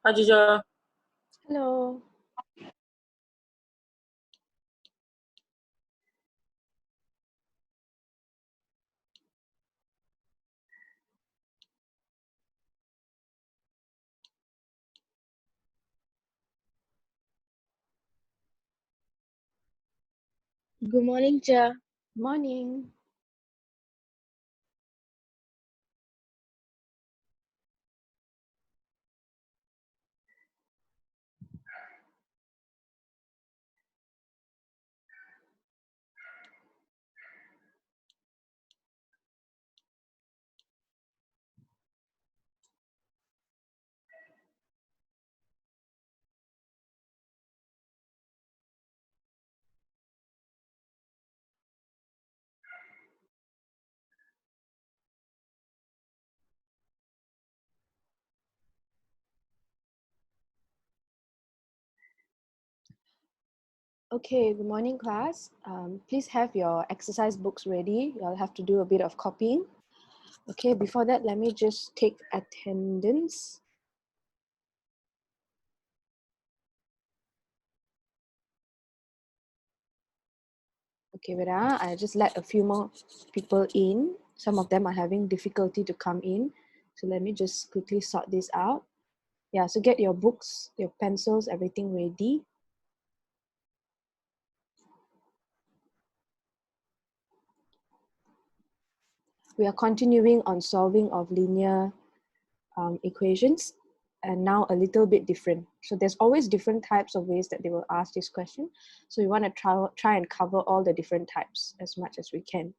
Hi, teacher. Hello. Good morning, teacher. Morning. Okay, good morning, class. Please have your exercise books ready. You'll have to do a bit of copying. Okay, before that, let me just take attendance. Okay, wait, I just let a few more people in. Some of them are having difficulty to come in. So let me just quickly sort this out. Yeah, so get your books, your pencils, everything ready. We are continuing on solving of linear equations, and now a little bit different. So there's always different types of ways that they will ask this question. So we want to try and cover all the different types as much as we can.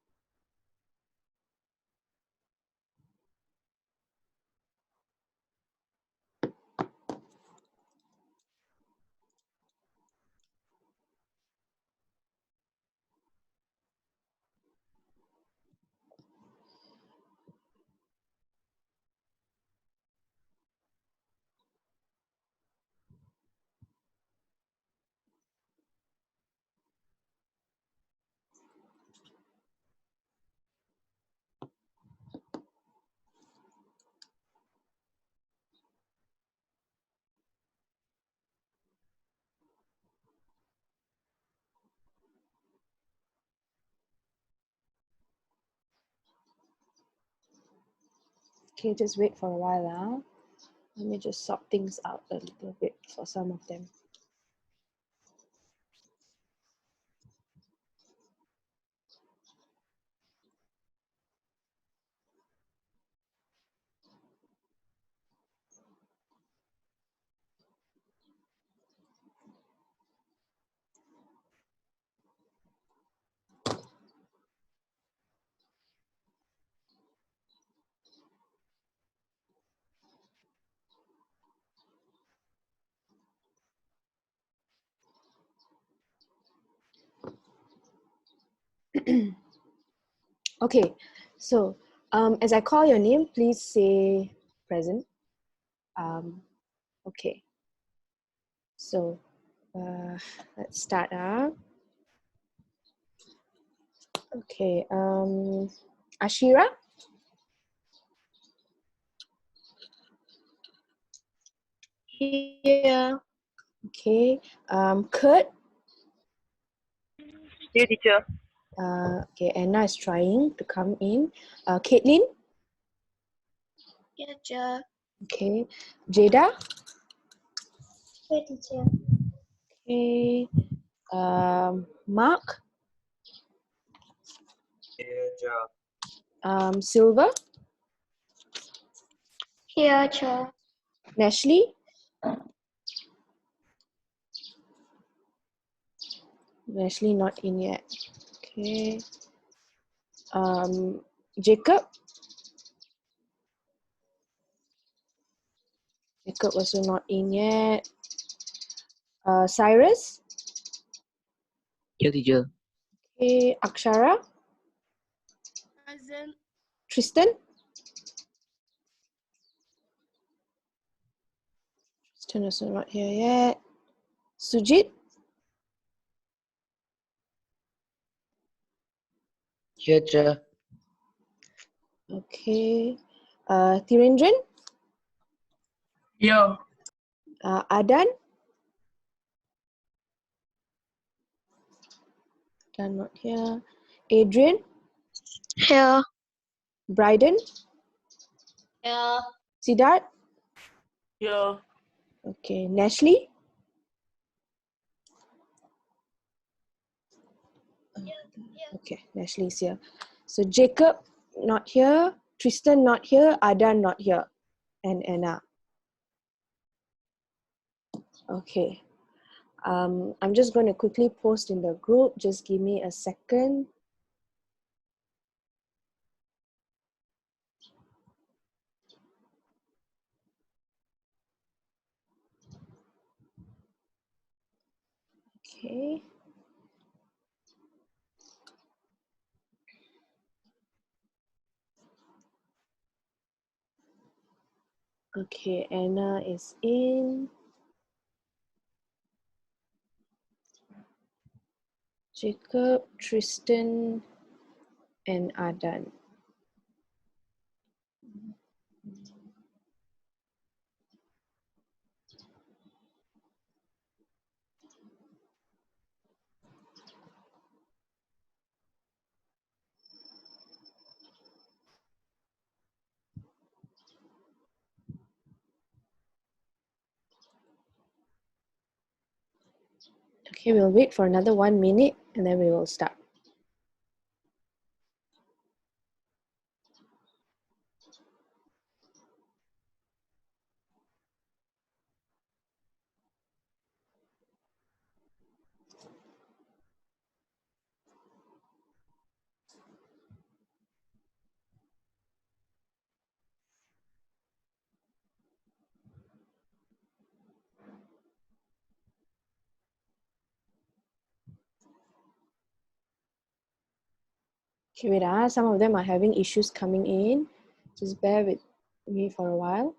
Okay, just wait for a while. Let me just sort things out a little bit for some of them. Okay, so as I call your name, please say present. Okay, so let's start. Okay, Ashira. Here. Okay, Kurt. Here, teacher. Okay, Anna is trying to come in. Caitlin. Here, teacher. Okay, Jada. Here, teacher. Okay, Mark. Here, teacher. Silver. Here, teacher. Nashley. Nashley not in yet. Okay. Jacob. Jacob also not in yet. Cyrus. Here, teacher. Okay, Akshara. Present. Tristan. Tristan also not here yet. Sujit. Here, teacher. Okay. Tirendran. Here. Adan? Adan not here. Adrian? Here. Bryden? Here. Siddharth? Yeah. Okay. Nestle? Okay, Nashli's here. So Jacob not here, Tristan not here, Adan not here, and Anna. Okay. I'm just going to quickly post in the group. Just give me a second. Okay. Okay, Anna is in. Jacob, Tristan, and Adan. Okay, we'll wait for another 1 minute and then we will start. Okay, wait, some of them are having issues coming in. Just bear with me for a while.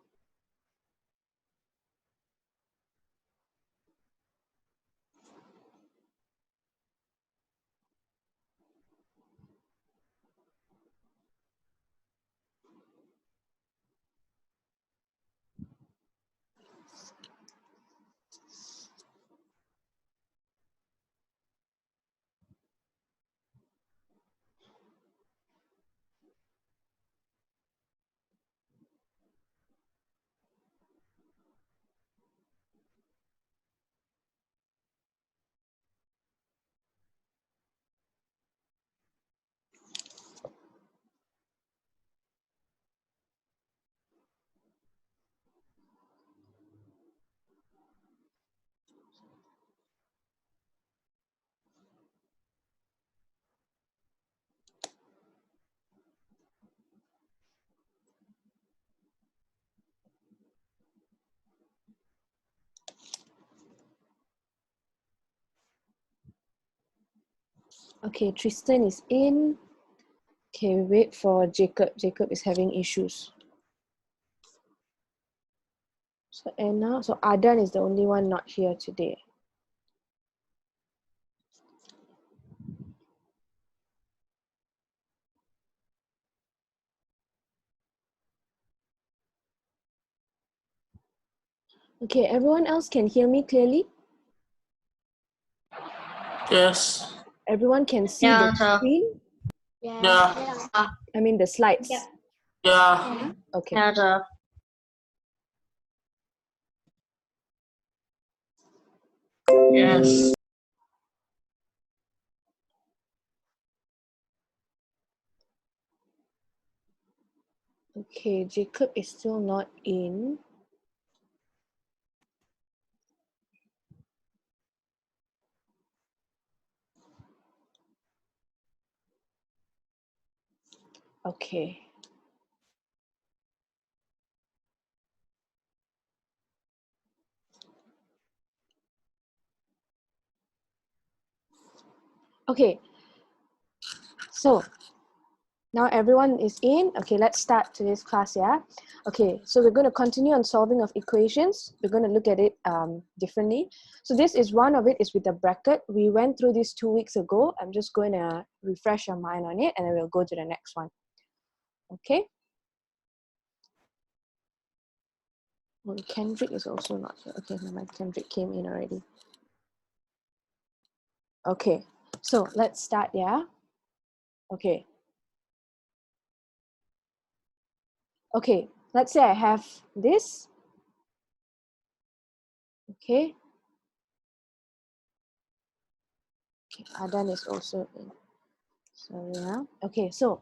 Okay, Tristan is in. Okay, wait for Jacob. Jacob is having issues. So Anna, so Adan is the only one not here today. Okay, everyone else can hear me clearly? Yes. Everyone can see Yeah, the sir. screen? Yeah. I mean the slides. Yeah. Yeah. Okay. Yeah, sir. Yes. Okay, Jacob is still not in. Okay. Okay. So now everyone is in. Okay, let's start today's class, yeah? Okay, so we're going to continue on solving of equations. We're going to look at it differently. So this is one of it is with a bracket. We went through this 2 weeks ago. I'm just going to refresh your mind on it and then we'll go to the next one. Okay? Oh, Kendrick is also not here. Okay, never mind. Kendrick came in already. Okay, so let's start, yeah? Okay. Okay, let's say I have this. Okay. Okay, Adan is also in. So yeah. Okay, so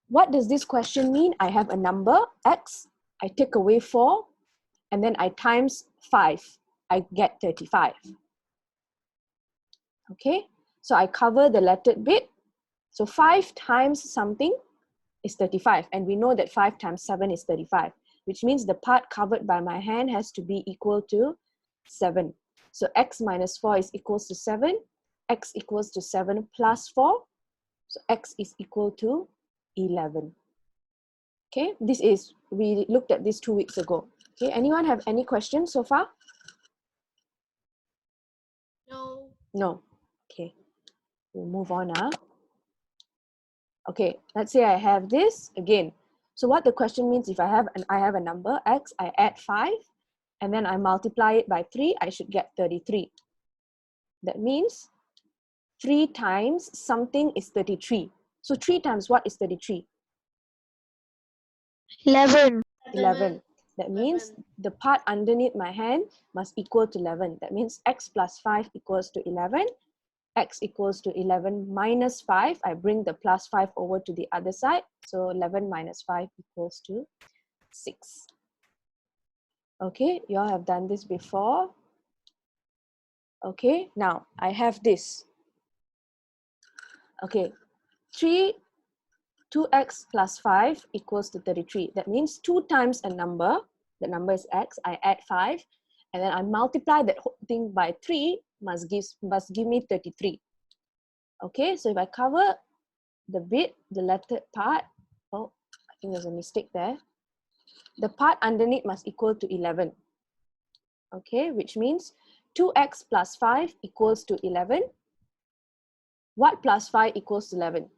what does this question mean? I have a number, x, I take away 4, and then I times 5. I get 35. Okay, so I cover the lettered bit. So 5 times something is 35, and we know that 5 times 7 is 35, which means the part covered by my hand has to be equal to 7. So x minus 4 is equals to 7, x equals to 7 plus 4, so x is equal to 11. Okay, this is, we looked at this 2 weeks ago. Okay, anyone have any questions so far? No. No. Okay, we'll move on now. Okay, let's say I have this again. So what the question means, if I have a number x, I add 5, and then I multiply it by 3, I should get 33. That means 3 times something is 33. So 3 times what is 33? 11. 11. That means 11. the part underneath my hand must equal to 11. That means x plus 5 equals to 11. X equals to 11 minus 5. I bring the plus 5 over to the other side. So 11 minus 5 equals to 6. Okay, you all have done this before. Okay, now I have this. Okay, 2x plus 5 equals to 33. That means 2 times a number, the number is x, I add 5, and then I multiply that whole thing by 3, must give me 33. Okay, so if I cover the bit, the lettered part, oh, I think there's a mistake there. The part underneath must equal to 11. Okay, which means 2x plus 5 equals to 11. What plus 5 equals to 11?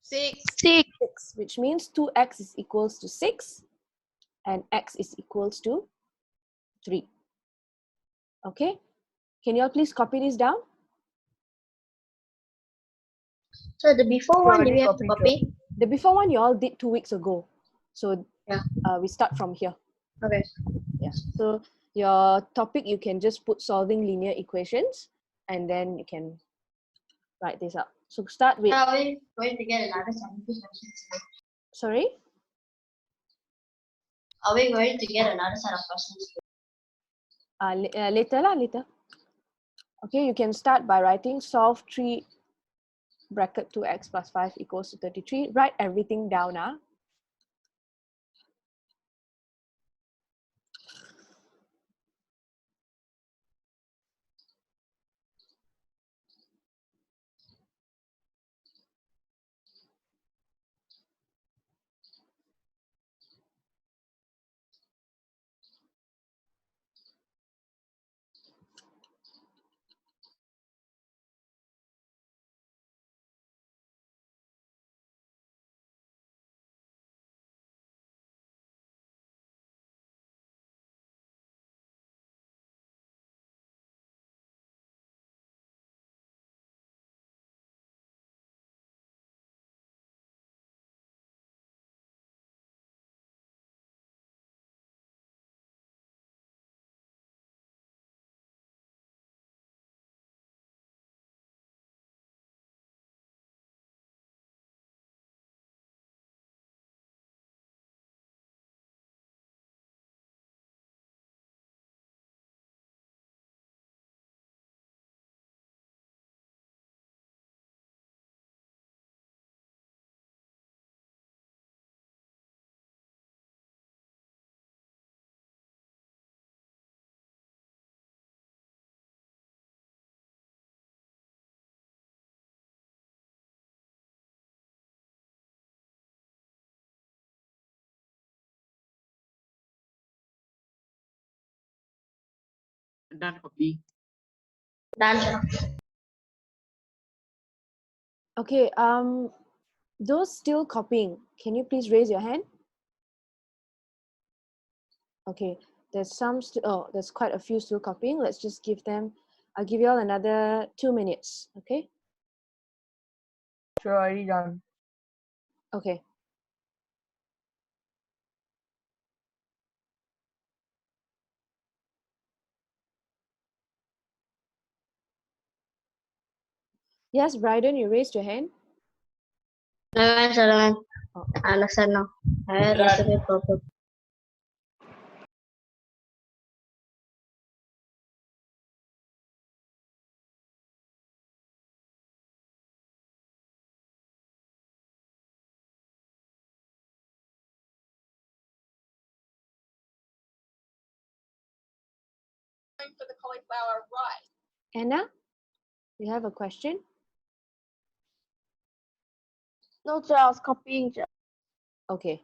6. 6, which means 2x is equals to 6 and x is equals to 3. Okay, can you all please copy this down? So the before one, do we have to Copy, copy? The before one you all did 2 weeks ago. So Yeah. we start from here. Okay. Yeah, so your topic, you can just put solving linear equations and then you can write this up. So start with, Are we going to get another 70 questions? sorry? Are we going to get another set of questions? Later. Okay, you can start by writing solve 3 bracket 2x plus 5 equals to 33. Write everything down. Done copy. Done. Okay, those still copying, can you please raise your hand? Okay, there's there's quite a few still copying. Let's just give them, I'll give you all another 2 minutes, okay? Sure, already done. Okay. Yes, Bryden, you raised your hand. No answer, no. Oh, I understand now. I understand it properly. Anna, you have a question? No, sir, I was copying. Sir. Okay.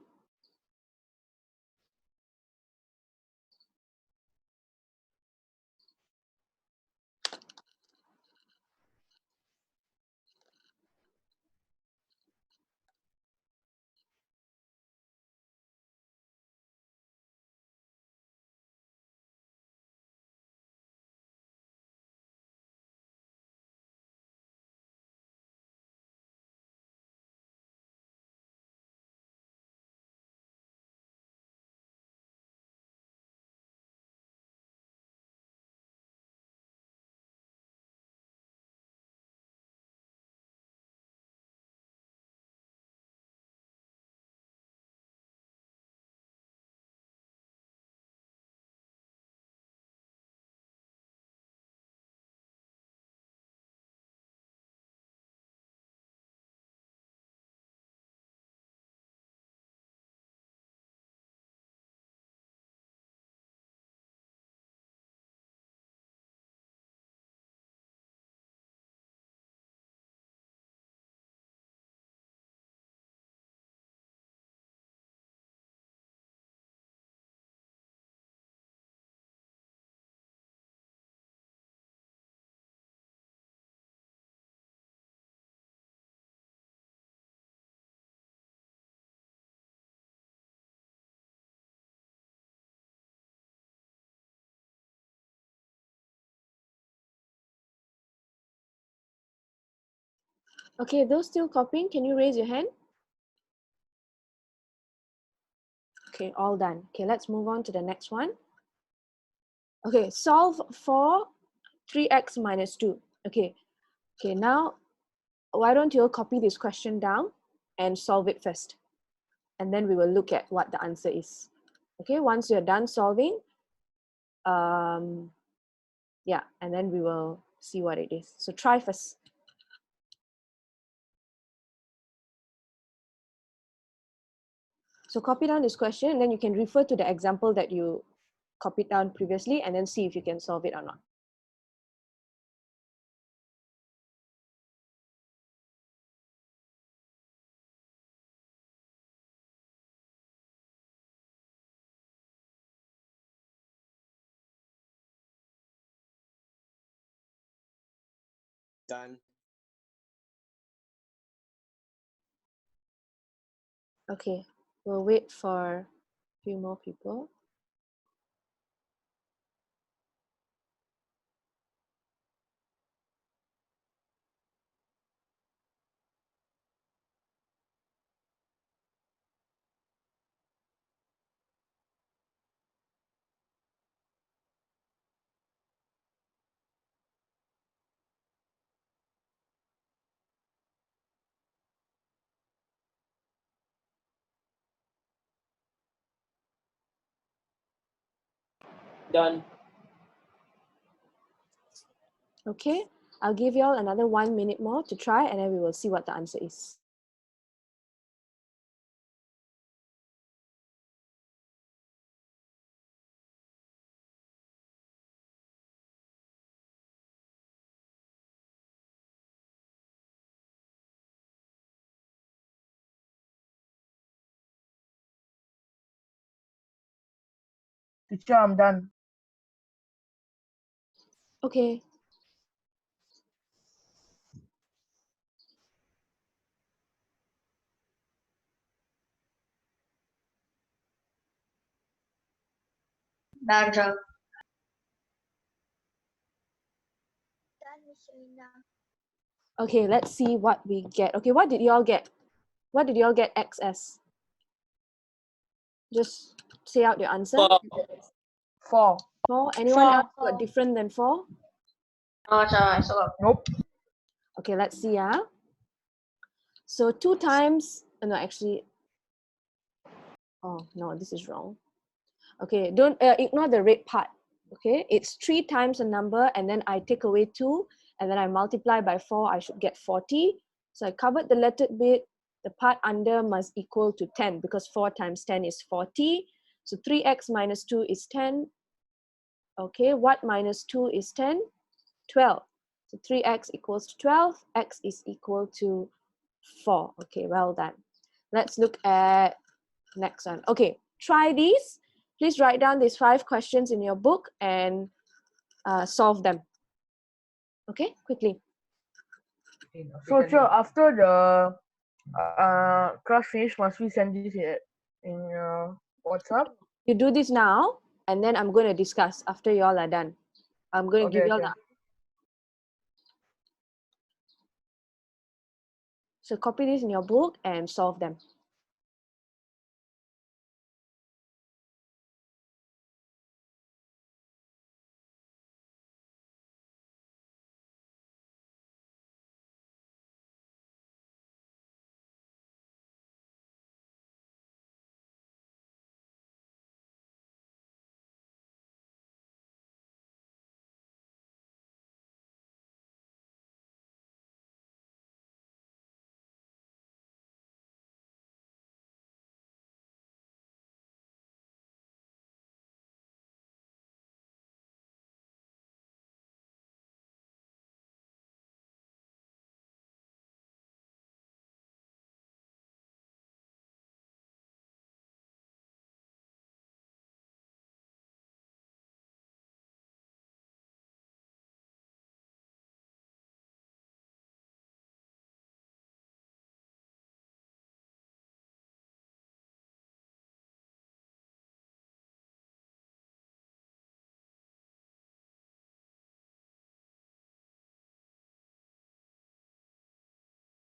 Okay, those still copying, can you raise your hand? Okay, all done. Okay, let's move on to the next one. Okay, solve for 3x minus 2. Okay, now why don't you copy this question down and solve it first? And then we will look at what the answer is. Okay, once you're done solving, yeah, and then we will see what it is. So try first. So copy down this question, and then you can refer to the example that you copied down previously, and then see if you can solve it or not. Done. Okay, we'll wait for a few more people. Done. Okay, I'll give you all another 1 minute more to try, and then we will see what the answer is. Teacher, I'm done. Okay. Done, sir. Okay, let's see what we get. Okay, what did you all get? What did you all get X as? Just say out your answer. 4. 4. 4. Anyone 4. else got different than 4? No, sir. I saw. Nope. Okay, let's see. So 2 times, no, actually, oh no, this is wrong. Okay, don't ignore the red part. Okay, it's 3 times a number and then I take away 2 and then I multiply by 4, I should get 40. So I covered the lettered bit. The part under must equal to 10 because 4 times 10 is 40. So 3x minus 2 is 10. Okay, what minus 2 is 10? 12. So 3x equals to 12. X is equal to 4. Okay, well done. Let's look at next one. Okay, try these. Please write down these 5 questions in your book and solve them. Okay, quickly. So, sure, after the class finish, must we send this in WhatsApp? You do this now, and then I'm going to discuss after you all are done. I'm going to give Okay, you all okay. the. So copy this in your book and solve them.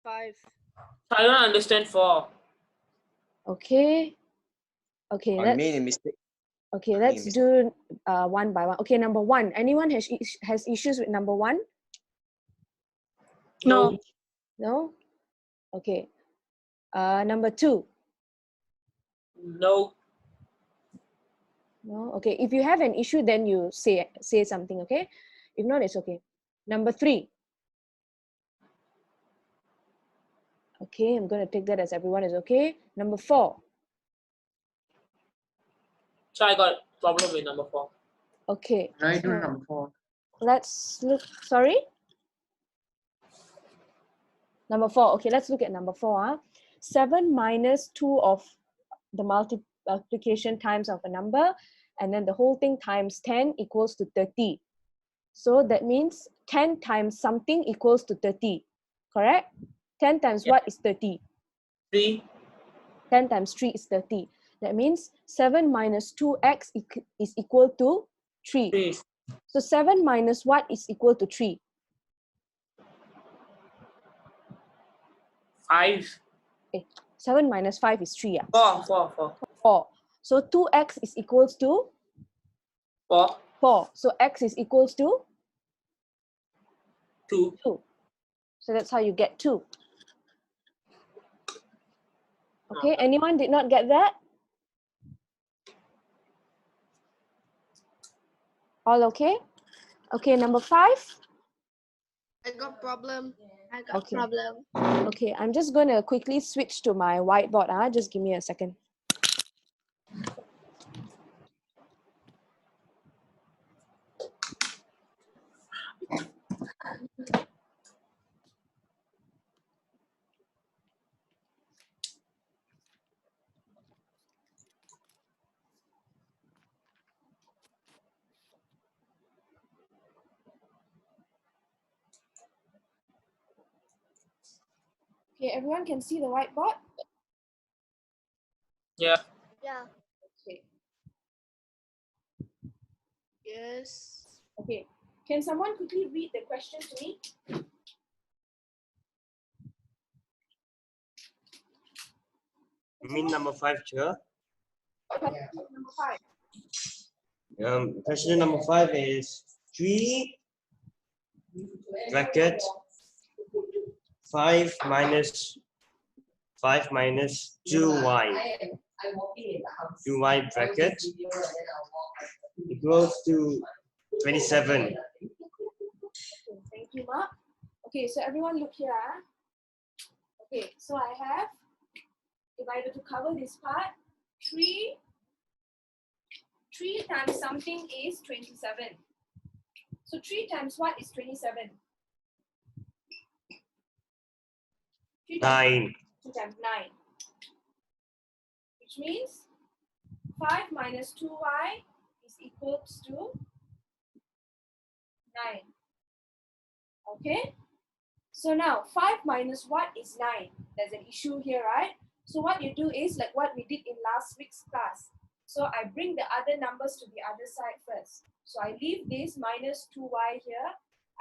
I don't understand 4. Okay. Okay, I made a mistake. okay, I made a let's mistake. do one by one. Okay, number 1. Anyone has issues with number 1? No. No? Okay. Number 2. No. No? Okay. If you have an issue, then you say something, okay? If not, it's okay. Number 3. Okay, I'm going to take that as everyone is okay. Number 4. So I got problem with number 4. Okay. I do So number 4. let's look, sorry? Number 4. Okay, let's look at number 4. 7 minus 2 of the multiplication times of a number, and then the whole thing times 10 equals to 30. So that means 10 times something equals to 30, correct? 10 times Yeah. what is 30? 3. 10 times 3 is 30. That means 7 minus 2x is equal to 3. 3. So 7 minus what is equal to 3? 5. 7 minus 5 is 3. 4. 4. So 2x is equals to 4. 4. So x is equals to 2. 2. So that's how you get 2. Okay, anyone did not get that? All okay? Okay, number 5. I got problem. Okay. Okay, I'm just going to quickly switch to my whiteboard. Just give me a second. Okay, everyone can see the whiteboard? Yeah. Yeah. Okay. Yes. Okay. Can someone quickly read the question to me? You mean number 5, Chair? Number 5. Question number 5 is 3 bracket 5 minus 2y. 2y bracket equals to 27. Okay, thank you, Mark. Okay, so everyone look here. Okay, so I have, if I were to cover this part, 3 times something is 27. So 3 times what is 27? 3 times 9. 2 times 9. Which means 5 minus 2y is equals to 9. Okay? So now 5 minus what is 9? There's an issue here, right? So what you do is like what we did in last week's class. So I bring the other numbers to the other side first. So I leave this minus 2y here.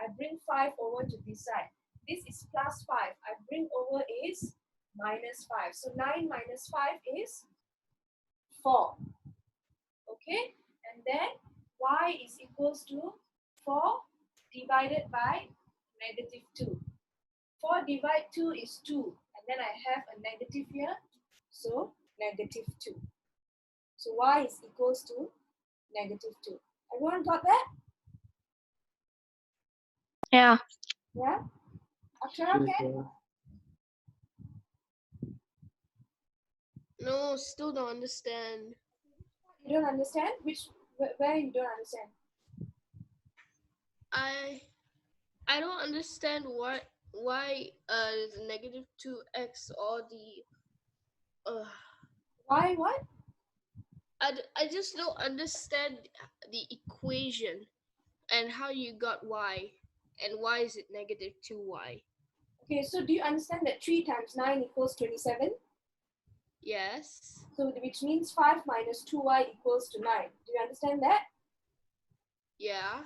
I bring 5 over to this side. This is plus 5. I bring over is minus 5. So 9 minus 5 is 4. Okay? And then y is equals to 4 divided by negative 2. 4 divided 2 is 2. And then I have a negative here. So negative 2. So y is equals to negative 2. Everyone got that? Yeah. Yeah? Akshara, okay? No, still don't understand. You don't understand? Where you don't understand? I don't understand why the negative 2x or the Why what? I just don't understand the equation and how you got y and why is it negative 2y. Okay, so do you understand that 3 times 9 equals 27? Yes. So which means 5 minus 2y equals to 9. Do you understand that? Yeah.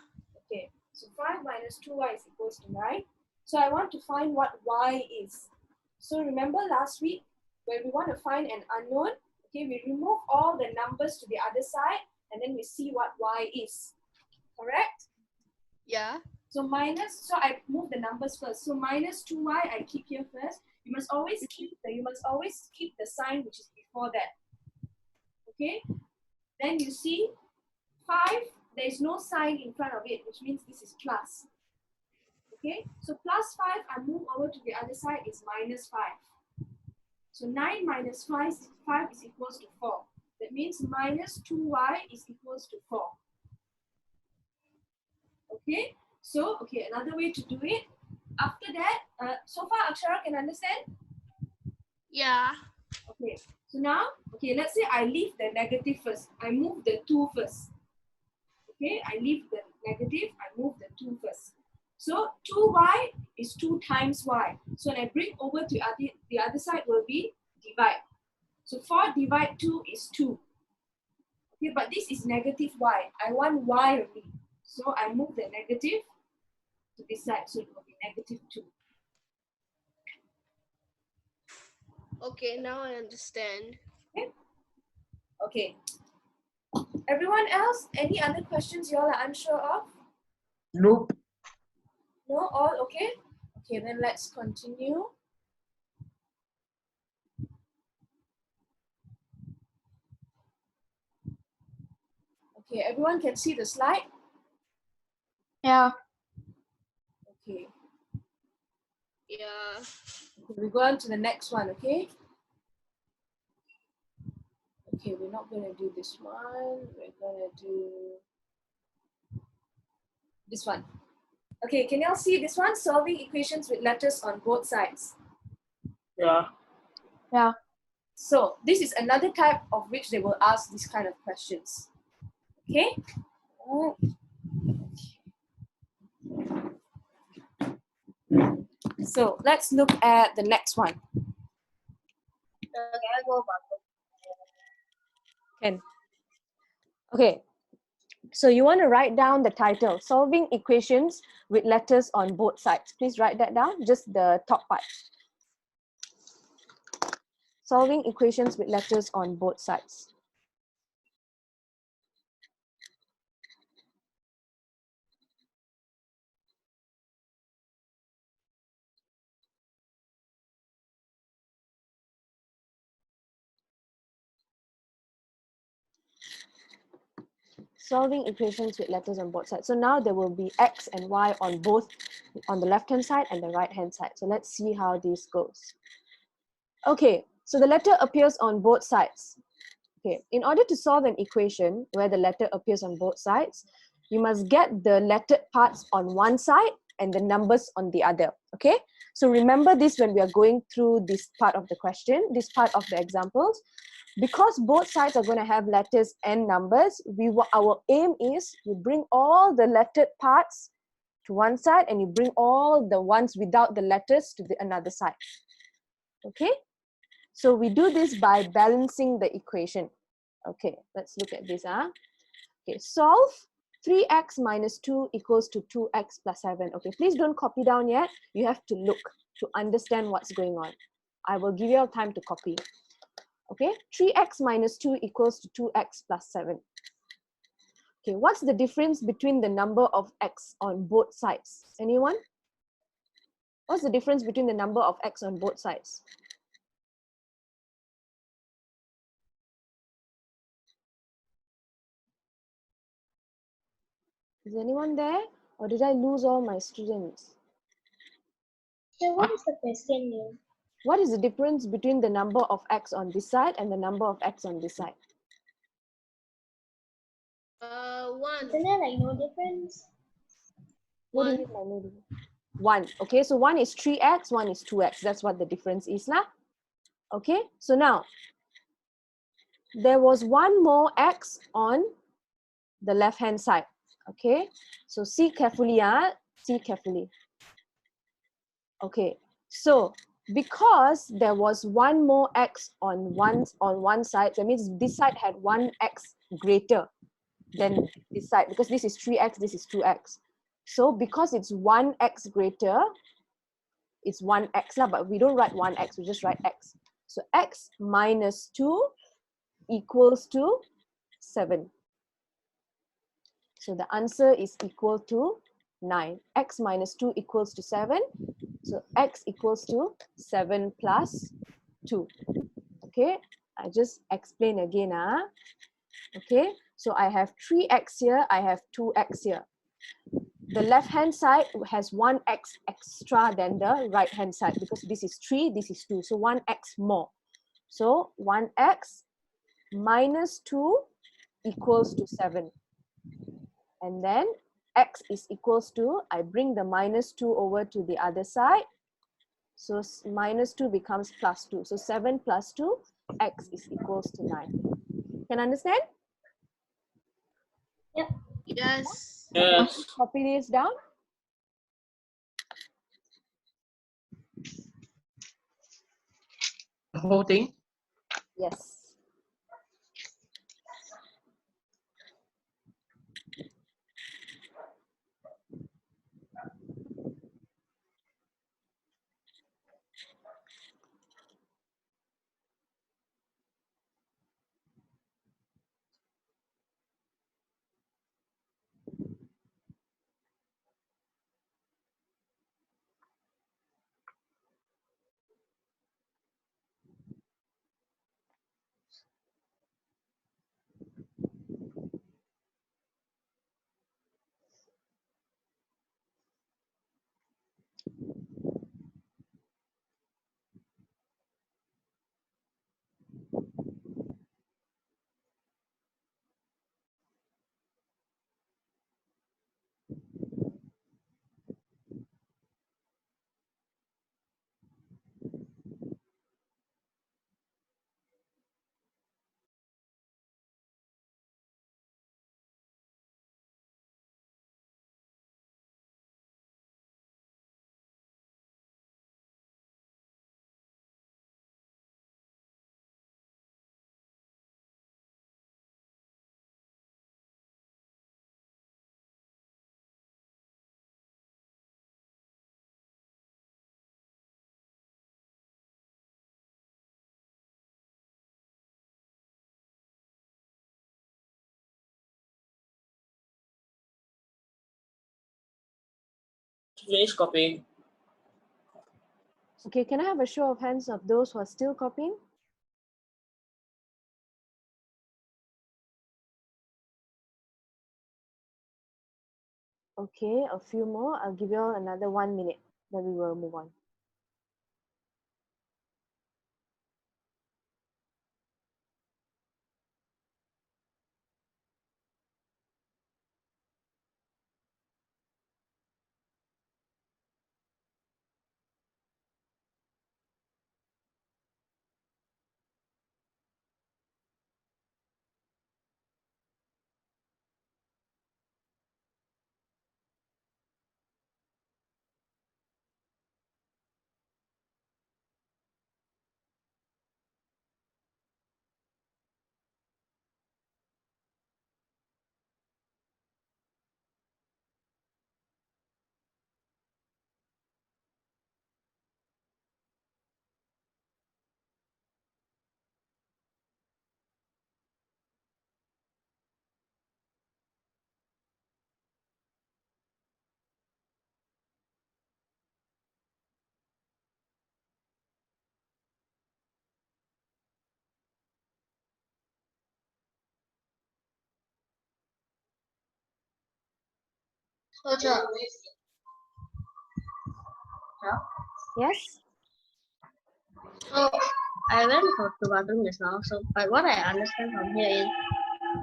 Okay, so 5 minus 2y is equals to 9. So I want to find what y is. So remember last week, when we want to find an unknown, okay, we remove all the numbers to the other side and then we see what y is. Correct? Yeah. So I move the numbers first. So minus 2y I keep here first. You must always keep the sign which is before that. Okay? Then you see 5, there is no sign in front of it, which means this is plus. Okay? So plus 5, I move over to the other side is minus 5. So 9 minus 5 is equals to 4. That means minus 2y is equals to 4. Okay? So, okay, another way to do it. After that, so far Akshara can understand? Yeah. Okay, so now, okay, let's say I leave the negative first. I move the 2 first. Okay, I leave the negative, I move the 2 first. So 2y is 2 times y. So when I bring over to the other side will be divide. So 4 divide 2 is 2. Okay, but this is negative y. I want y only. So I move the negative to this side. So it will be negative 2. Okay, now I understand. Okay. Everyone else, any other questions you all are unsure of? Nope. No, all okay? Okay, then let's continue. Okay, everyone can see the slide? Yeah. Okay. Yeah. Okay, we go on to the next one, okay? Okay, we're not going to do this one. We're going to do this one. Okay, can y'all see this one? Solving equations with letters on both sides. Yeah. Yeah. So this is another type of which they will ask this kind of questions. Okay? So let's look at the next one. Ken. Okay. So you want to write down the title, Solving Equations with Letters on Both Sides. Please write that down, just the top part. Solving equations with letters on both sides. Solving equations with letters on both sides. So now there will be x and y on both, on the left hand side and the right hand side. So let's see how this goes. Okay, so the letter appears on both sides. Okay, in order to solve an equation where the letter appears on both sides, you must get the lettered parts on one side and the numbers on the other. Okay, so remember this when we are going through this part of the question, this part of the examples. Because both sides are going to have letters and numbers, our aim is you bring all the lettered parts to one side and you bring all the ones without the letters to the another side. Okay, so we do this by balancing the equation. Okay, let's look at this. Okay, solve 3x minus 2 equals to 2x plus 7. Okay, please don't copy down yet. You have to look to understand what's going on. I will give you time to copy. Okay, 3x minus 2 equals to 2x plus 7. Okay, what's the difference between the number of x on both sides? Anyone? What's the difference between the number of x on both sides? Is anyone there? Or did I lose all my students? So what is the question here? What is the difference between the number of x on this side and the number of x on this side? One. Isn't there like no difference? What do you mean by no difference? 1. Okay, so 1 is 3x, 1 is 2x. That's what the difference is, lah. Okay, so now there was one more x on the left hand side. Okay, so see carefully, see carefully. Okay, so because there was one more x on one side, that means this side had one x greater than this side, because this is 3x, this is 2x. So because it's 1x greater, it's 1x lah, but we don't write 1x, we just write x. So x minus 2 equals to 7. So the answer is equal to 9. X minus 2 equals to 7. So x equals to 7 plus 2. Okay, I just explain again. Okay, so I have 3x here, I have 2x here. The left hand side has 1x extra than the right hand side, because this is 3, this is 2. So 1x more. So 1x minus 2 equals to 7. And then x is equals to, I bring the minus 2 over to the other side. So minus 2 becomes plus 2. So 7 plus 2, x is equals to 9. Can understand? Yep. Yes. Yes. Copy this down. The whole thing? Yes. Finish copying. Okay, can I have a show of hands of those who are still copying? Okay, a few more. I'll give you all another 1 minute. Then we will move on. Teacher. Yes? So I went for the bathroom just now. So but what I understand from here is,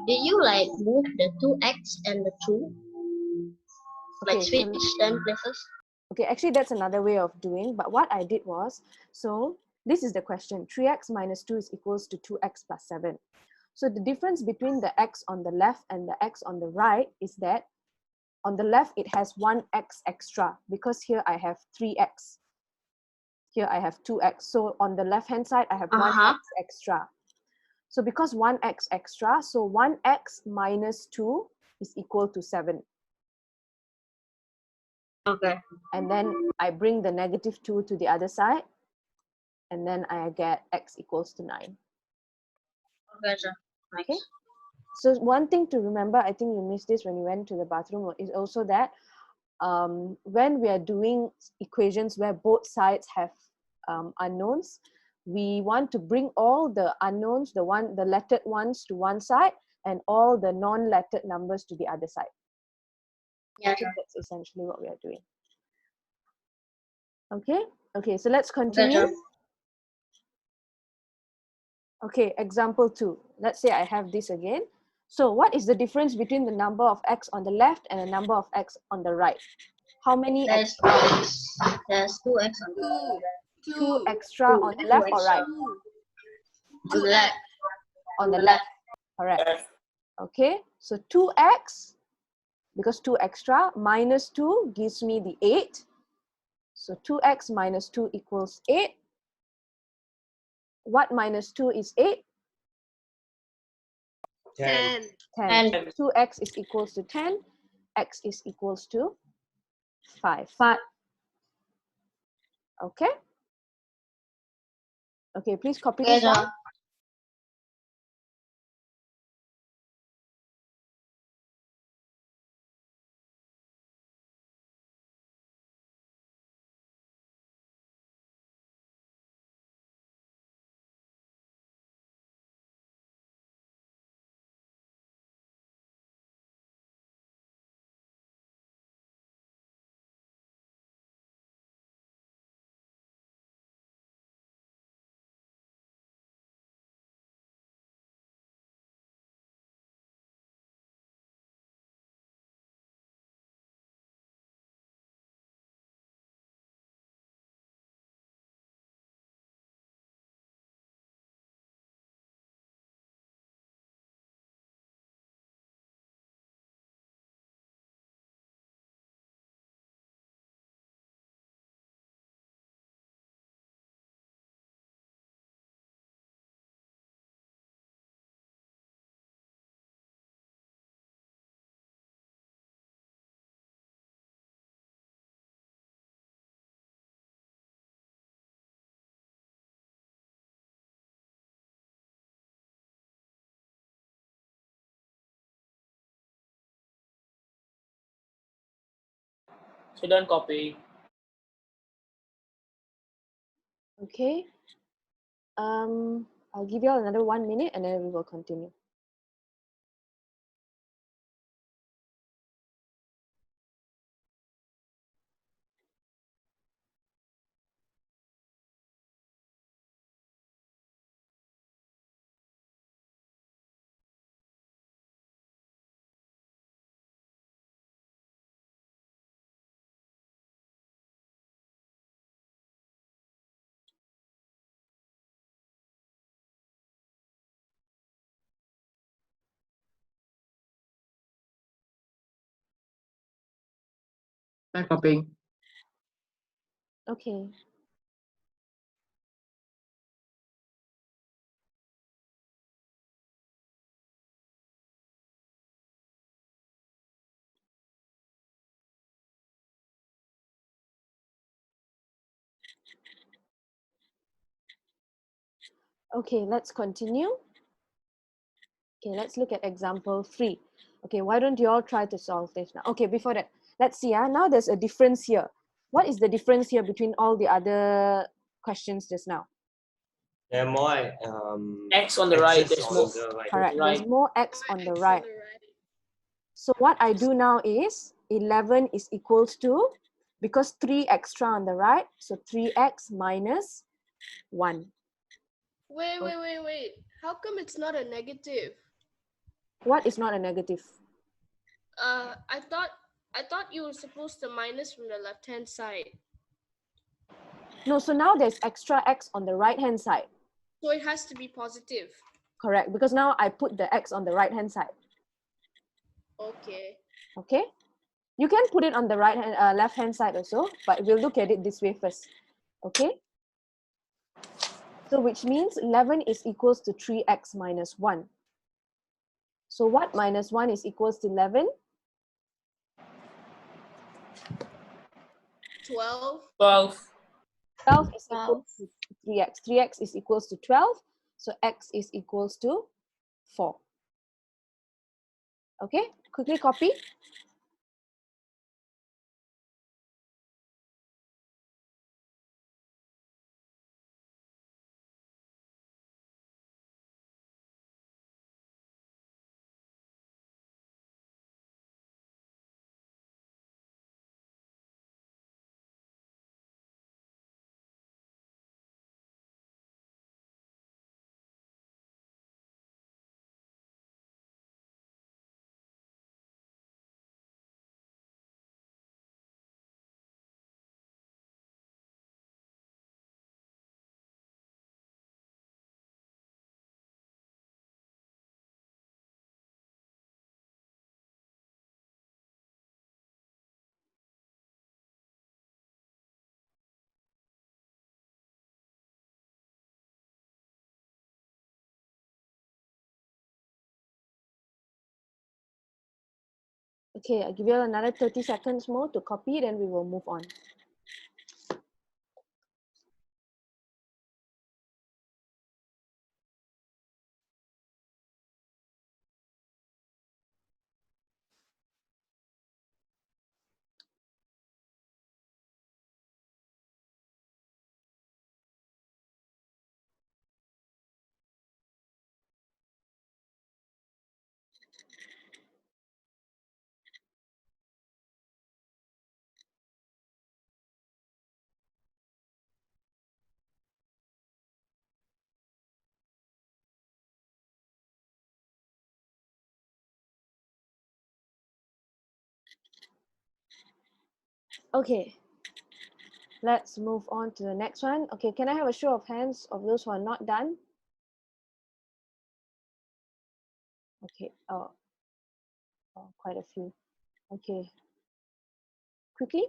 did you like move the 2x and the 2? Like Okay, switch so them places? okay, actually that's another way of doing, but what I did was, so this is the question, 3x minus 2 is equals to 2x plus 7. So the difference between the x on the left and the x on the right is that on the left it has 1x extra because here I have 3x. Here I have 2x. So on the left hand side I have 1x extra. So because 1x extra, so 1x minus 2 is equal to 7. Okay. And then I bring the negative 2 to the other side, and then I get x equals to 9. Okay, sir. Okay. So one thing to remember, I think you missed this when you went to the bathroom, is also that when we are doing equations where both sides have unknowns, we want to bring all the unknowns, the lettered ones to one side and all the non-lettered numbers to the other side. Yeah, I think that's essentially what we are doing. Okay, okay, so let's continue. sir. Okay, example 2. Let's say I have this again. So what is the difference between the number of x on the left and the number of x on the right? How many There's extra? there's 2x on the Two. Two extra on the left or right? to the left. On the left, correct. Okay, so 2x, because 2 extra, minus 2 gives me the 8. So 2x minus 2 equals 8. What minus 2 is 8? 10. 10. 10. 2x is equals to 10. X is equals to 5. Okay? Okay, please copy this down. So don't copy. Okay. I'll give you all another 1 minute and then we will continue. Start copying. Okay. Okay, let's continue. Okay, let's look at example 3. Okay, why don't you all try to solve this now? Okay, before that, let's see. Now there's a difference here. What is the difference here between all the other questions just now? There are more X on the right. X's There's on more. the right. Correct. There's Right. more x on the X right. So what I do now is 11 is equals to, because 3 extra on the right, so 3x minus 1. Wait. How come it's not a negative? What is not a negative? I thought you were supposed to minus from the left hand side. No, so now there's extra x on the right hand side. So it has to be positive. Correct, because now I put the x on the right hand side. Okay. Okay, you can put it on the right hand, left hand side also, but we'll look at it this way first. Okay, so which means 11 is equals to 3x minus 1. So what minus 1 is equals to 11? 12. 12. 12 is equal to 3x. 3x is equals to 12, so x is equals to 4. Okay, quickly copy. Okay, I'll give you another 30 seconds more to copy, then we will move on. Okay, let's move on to the next one. Okay, can I have a show of hands of those who are not done? Okay, oh, quite a few. Okay, quickly.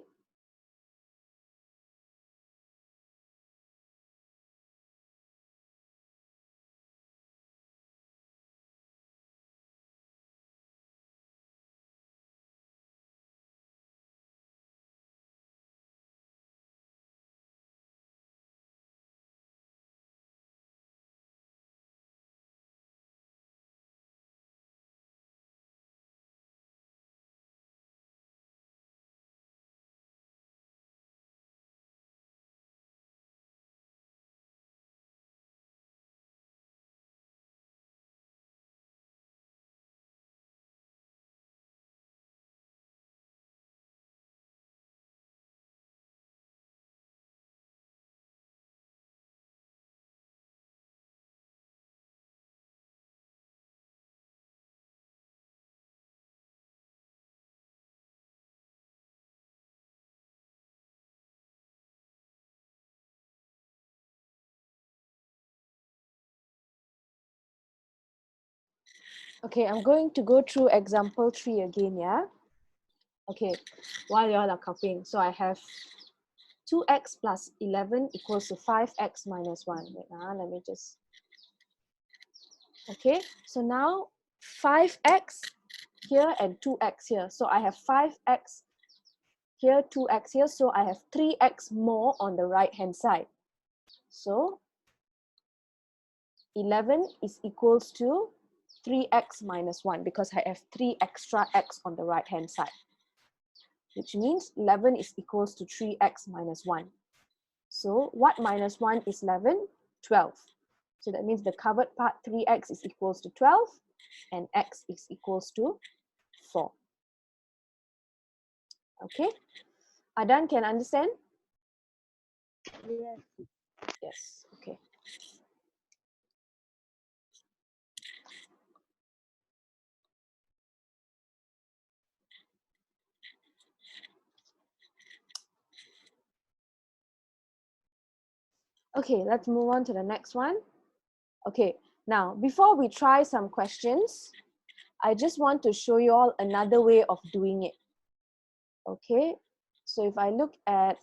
Okay, I'm going to go through example 3 again, yeah? Okay, while you all are copying. So I have 2x plus 11 equals to 5x minus 1. Wait, let me just... Okay, so now 5x here and 2x here. So I have 5x here, 2x here. So I have 3x more on the right-hand side. So 11 is equals to 3x minus 1 because I have 3 extra x on the right-hand side, which means 11 is equals to 3x minus 1. So what minus 1 is 11? 12. So that means the covered part 3x is equals to 12 and x is equals to 4. Okay, Adan can understand? Yes. Yes, okay. Okay, let's move on to the next one. Okay, now before we try some questions, I just want to show you all another way of doing it. Okay, so if I look at,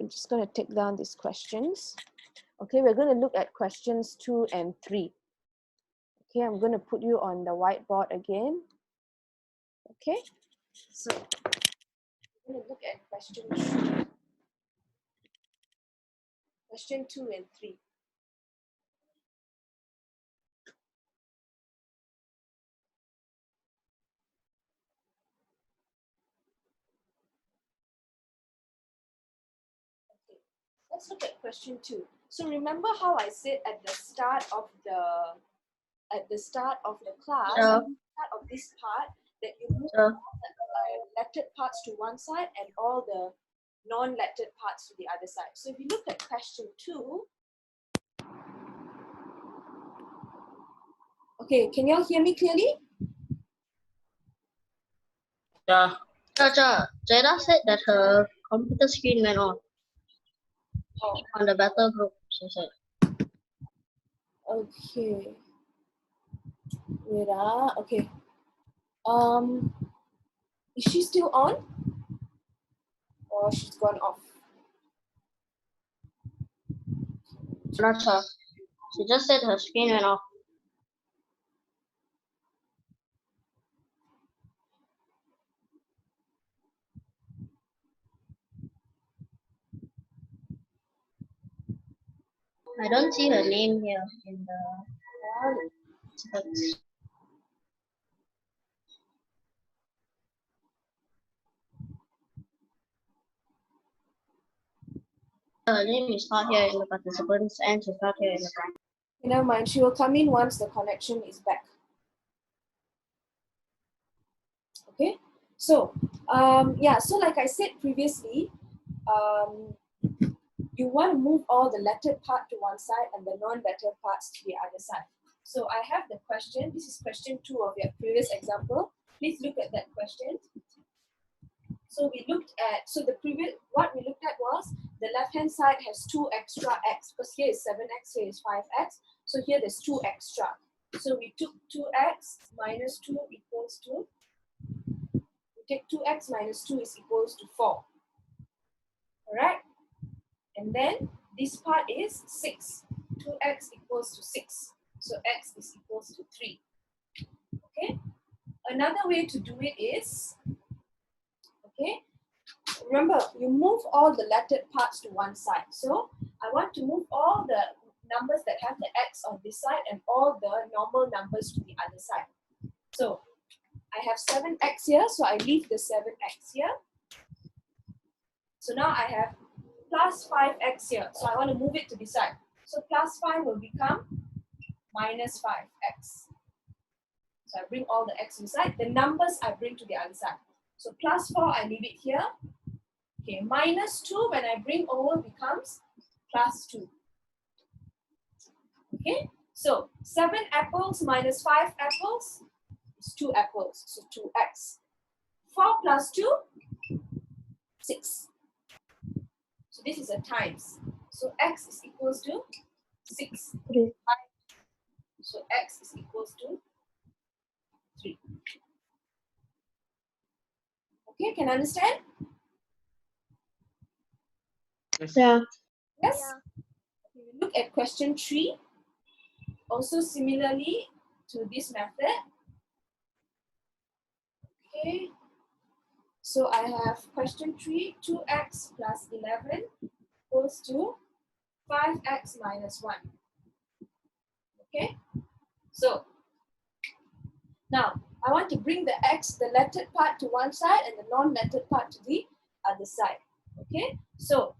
just going to take down these questions. Okay, we're going to look at questions 2 and 3. Okay, I'm going to put you on the whiteboard again. Okay, so we're going to look at question 2 and 3. Okay, let's look at question 2. So remember how I said at the start of the class, Sure. at the start of this part, that you move Sure. all the lettered parts to one side and all the non-lettered parts to the other side. So if you look at question 2, okay, can you all hear me clearly? Yeah. Jada said that her computer screen went on the battle group. She said. Okay. Wait, okay. Is she still on? Or she's gone off? Not sure. She just said her screen went off. I don't see her name here in the text. Her name is not here in the participants and she's not here in the class. Never mind, she will come in once the connection is back. Okay, so yeah, so like I said previously, you want to move all the lettered part to one side and the non-lettered parts to the other side. So I have the question, this is question 2 of your previous example. Please look at that question. So we looked at, what we looked at was the left-hand side has 2 extra x, because here is 7x, here is 5x. So here there's 2 extra. So we took 2x minus 2 equals to, we take 2x minus 2 is equals to 4. All right? And then this part is 6. 2x equals to 6. So x is equals to 3. Okay? Another way to do it is, okay, remember, you move all the lettered parts to one side. So I want to move all the numbers that have the x on this side and all the normal numbers to the other side. So I have 7x here, so I leave the 7x here. So now I have plus 5x here, so I want to move it to this side. So plus 5 will become minus 5x. So I bring all the x inside. The numbers I bring to the other side. So plus 4, I leave it here. Okay, minus 2 when I bring over becomes plus 2. Okay, so 7 apples minus 5 apples is 2 apples, so 2x. 4 plus 2, 6. So this is a times. So x is equals to 6. 3. So x is equals to 3. Okay, can you understand? Yeah. Yes? Okay, we look at question 3. Also similarly to this method. Okay. So I have question 3, 2x plus 11 equals to 5x minus 1. Okay. So now I want to bring the x, the lettered part to one side and the non-lettered part to the other side. Okay. So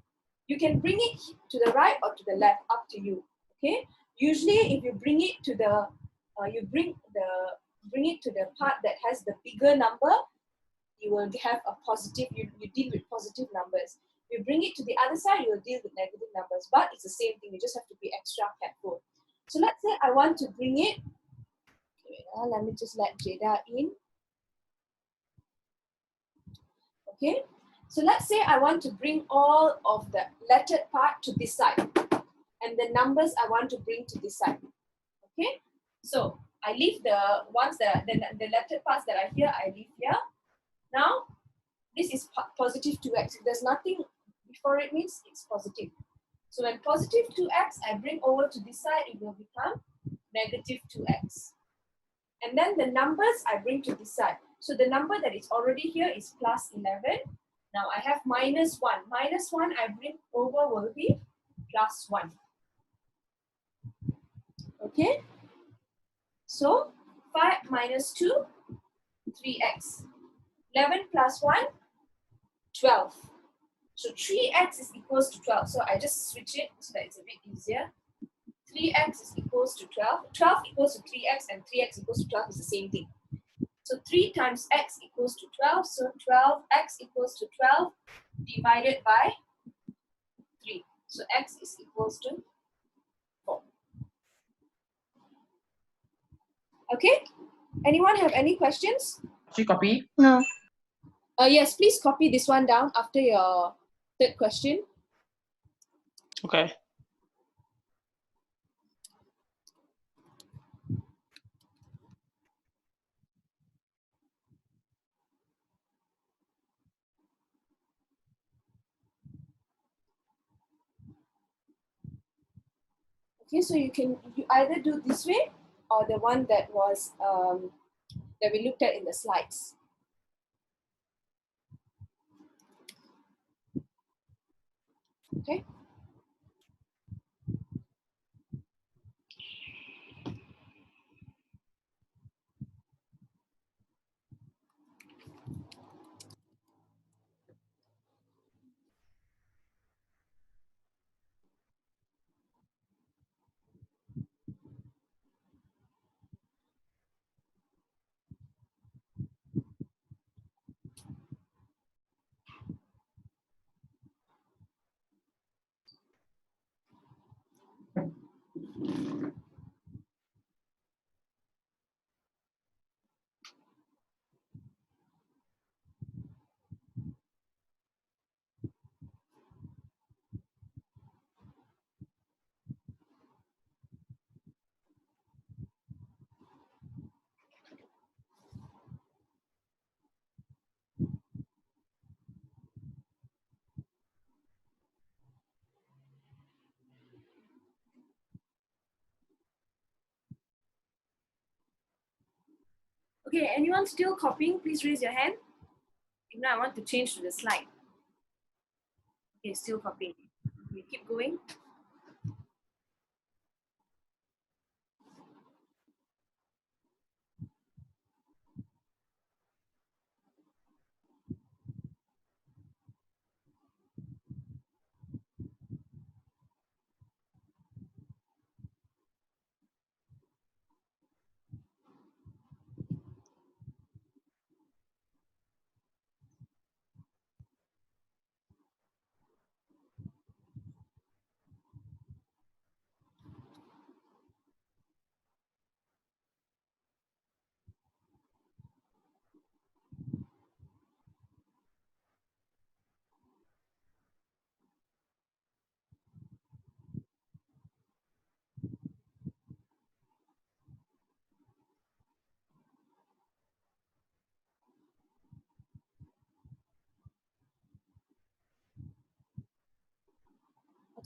you can bring it to the right or to the left, up to you. Okay. Usually, if you bring it to the, bring it to the part that has the bigger number, you will have a positive. You deal with positive numbers. If you bring it to the other side, you will deal with negative numbers. But it's the same thing. You just have to be extra careful. So let's say I want to bring it. Let me just let Jada in. Okay. So let's say I want to bring all of the lettered part to this side. And the numbers I want to bring to this side. Okay. So I leave the ones that the lettered parts that are here, I leave here. Now, this is positive 2x. If there's nothing before it, means it's positive. So when positive 2x, I bring over to this side, it will become negative 2x. And then the numbers I bring to this side. So the number that is already here is plus 11. Now I have minus 1. Minus 1 I bring over will be plus 1. Okay. So 5 minus 2, 3x. 11 plus 1, 12. So 3x is equals to 12. So I just switch it so that it's a bit easier. 3x is equals to 12. 12 equals to 3x and 3x equals to 12 is the same thing. So 3 times x equals to 12. So 12x equals to 12 divided by 3. So x is equals to 4. Okay? Anyone have any questions? She copy. No. Yes, please copy this one down after your third question. Okay. Okay, so you either do this way or the one that was that we looked at in the slides. Okay. Okay, anyone still copying? Please raise your hand. If not, I want to change to the slide. Okay, still copying. Okay, keep going.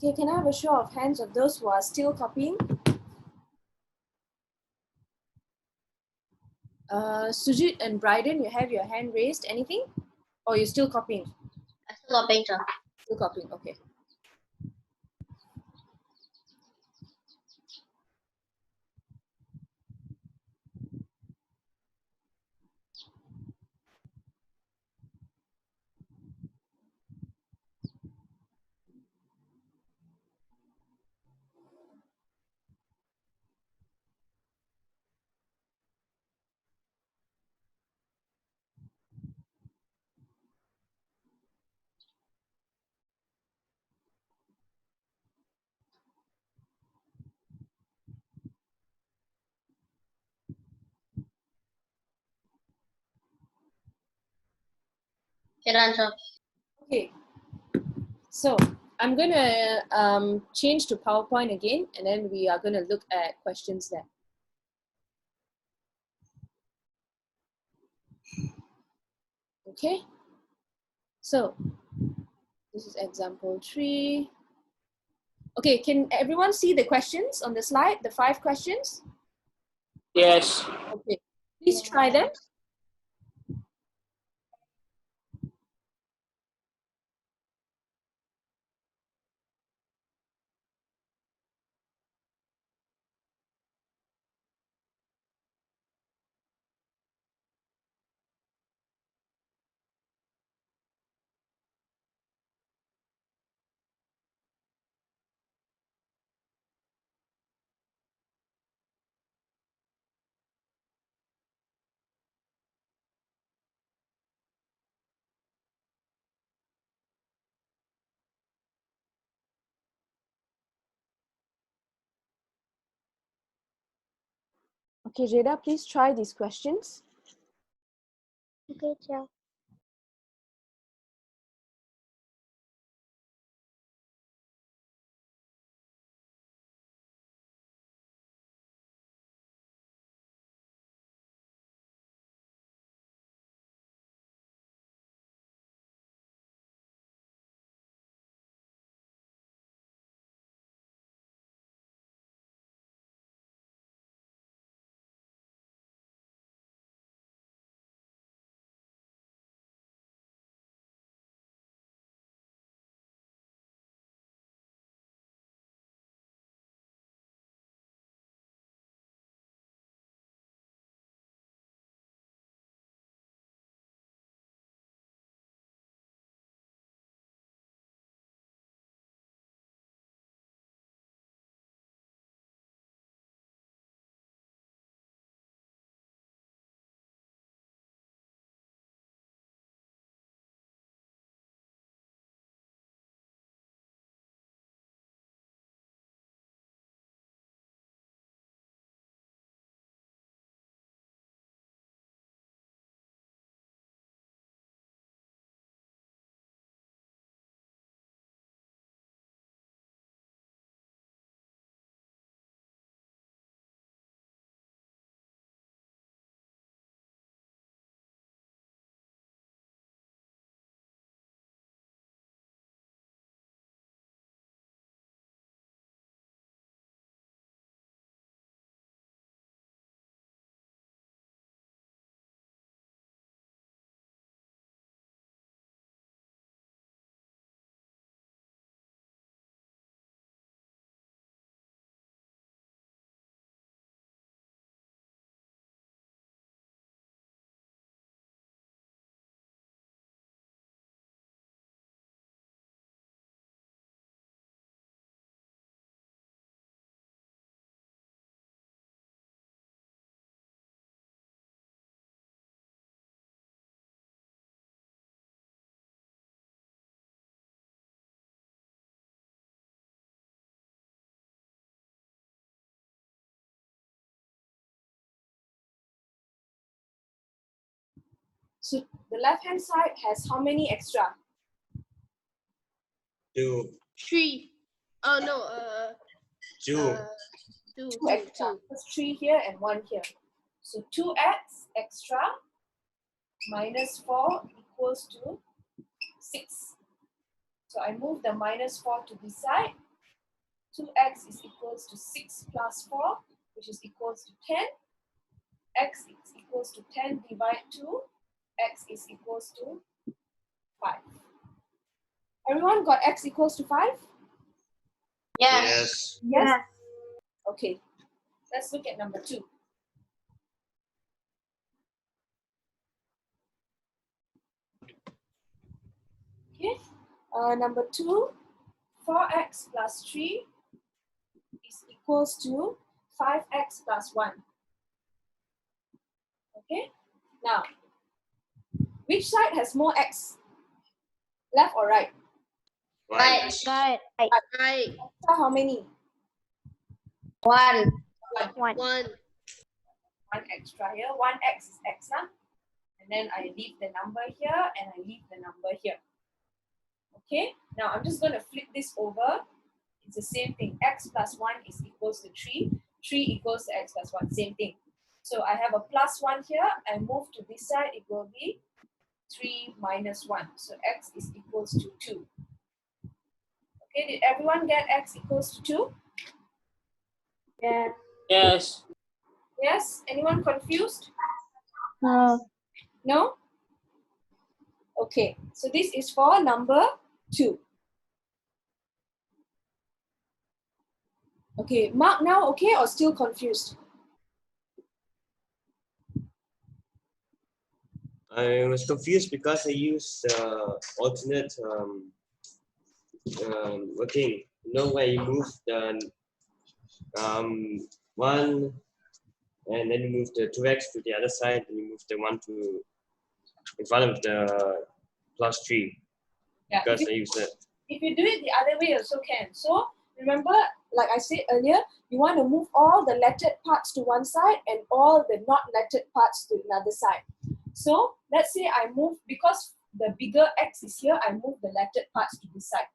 Okay, can I have a show of hands of those who are still copying? Sujit and Bryden, you have your hand raised. Anything? Or you're still copying? I still copying, sir. Still copying, okay. Okay, done, sir. Okay, so I'm gonna change to PowerPoint again, and then we are gonna look at questions there. Okay, so this is example 3. Okay, can everyone see the questions on the slide, the 5 questions? Yes. Okay, please try them. Okay, Jada, please try these questions. Okay, sir. So the left-hand side has how many extra? 2, 3. Oh no, 2, 2, 2 extra. There's 3 here and 1 here. So 2x extra minus 4 equals to 6. So I move the minus 4 to this side 2x is equals to 6 plus 4, which is equals to 10. X is equals to 10 divided 2. X is equals to 5. Everyone got x equals to 5? Yes. Yes. Okay. Let's look at number 2. Okay. Number 2, 4x plus 3 is equals to 5x plus 1. Okay. Now, which side has more x? Left or right? Right. Right. So how many? 1. One. One. One extra here. 1x is x, huh? And then I leave the number here and I leave the number here. Okay, now I'm just going to flip this over. It's the same thing. X plus 1 is equals to 3. 3 equals to x plus 1. Same thing. So I have a plus 1 here. I move to this side. It will be 3 minus 1. So x is equals to 2. Okay, did everyone get x equals to 2? Yeah. Yes. Yes? Anyone confused? No. No? Okay, so this is for number 2. Okay, mark now, okay, or still confused? I was confused because I used alternate working. You know where you move the one and then you move the 2x to the other side and you move the 1 to in front of the plus 3 Yeah, because I used that. if you do it the other way also can. So remember, like I said earlier, you want to move all the lettered parts to one side and all the not lettered parts to another side. So let's say I move, because the bigger x is here, I move the lettered parts to this side.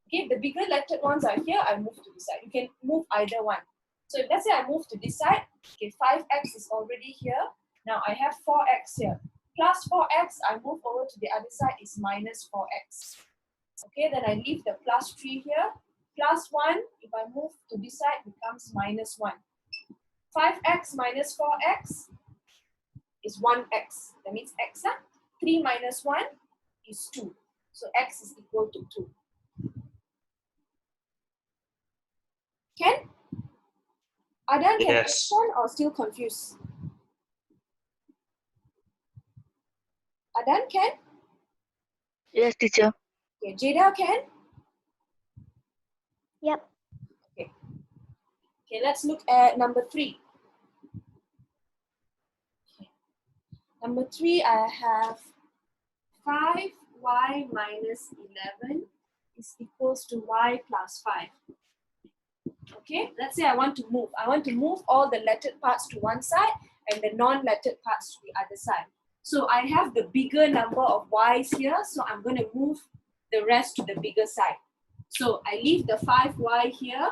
Okay, the bigger lettered ones are here, I move to this side. You can move either one. So if let's say I move to this side, okay, 5x is already here. Now I have 4x here. Plus 4x, I move over to the other side is minus 4x. Okay, then I leave the plus 3 here. Plus 1, if I move to this side, becomes minus 1. 5x minus 4x is 1x. That means x, huh? 3 minus 1 is 2. So x is equal to 2. Can? Adan, can Yes. understand or still confused? Adan, can? Yes, teacher. Okay, Jada, can? Yep. Okay, let's look at number 3. Okay. Number 3, I have 5y minus 11 is equals to y plus 5. Okay, let's say I want to move. I want to move all the lettered parts to one side and the non-lettered parts to the other side. So I have the bigger number of y's here, so I'm going to move the rest to the bigger side. So I leave the 5y here.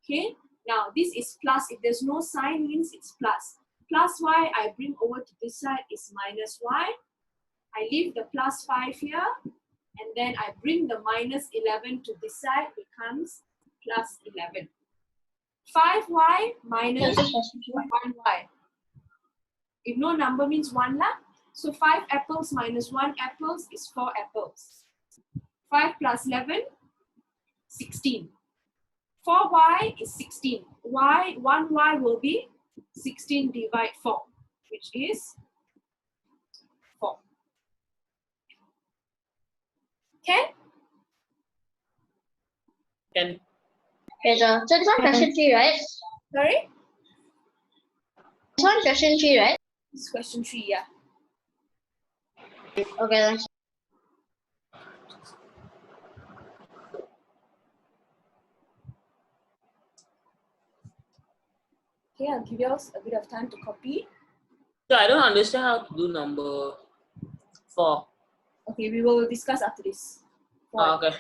Okay, now this is plus. If there's no sign, means it's plus. Plus y, I bring over to this side is minus y. I leave the plus 5 here, and then I bring the minus 11 to this side, becomes plus 11. 5y minus 1y. If no number means 1 lah. So 5 apples minus 1 apples is 4 apples. 5 plus 11, 16. 4y is 16. Y, 1y will be 16 divide 4, which is 4. Can? Can. Okay, so this one question 3, right? Sorry? This one question 3, right? This is question 3, yeah. Okay, then. Okay, I'll give you all a bit of time to copy. So I don't understand how to do number 4. Okay, we will discuss after this. Okay.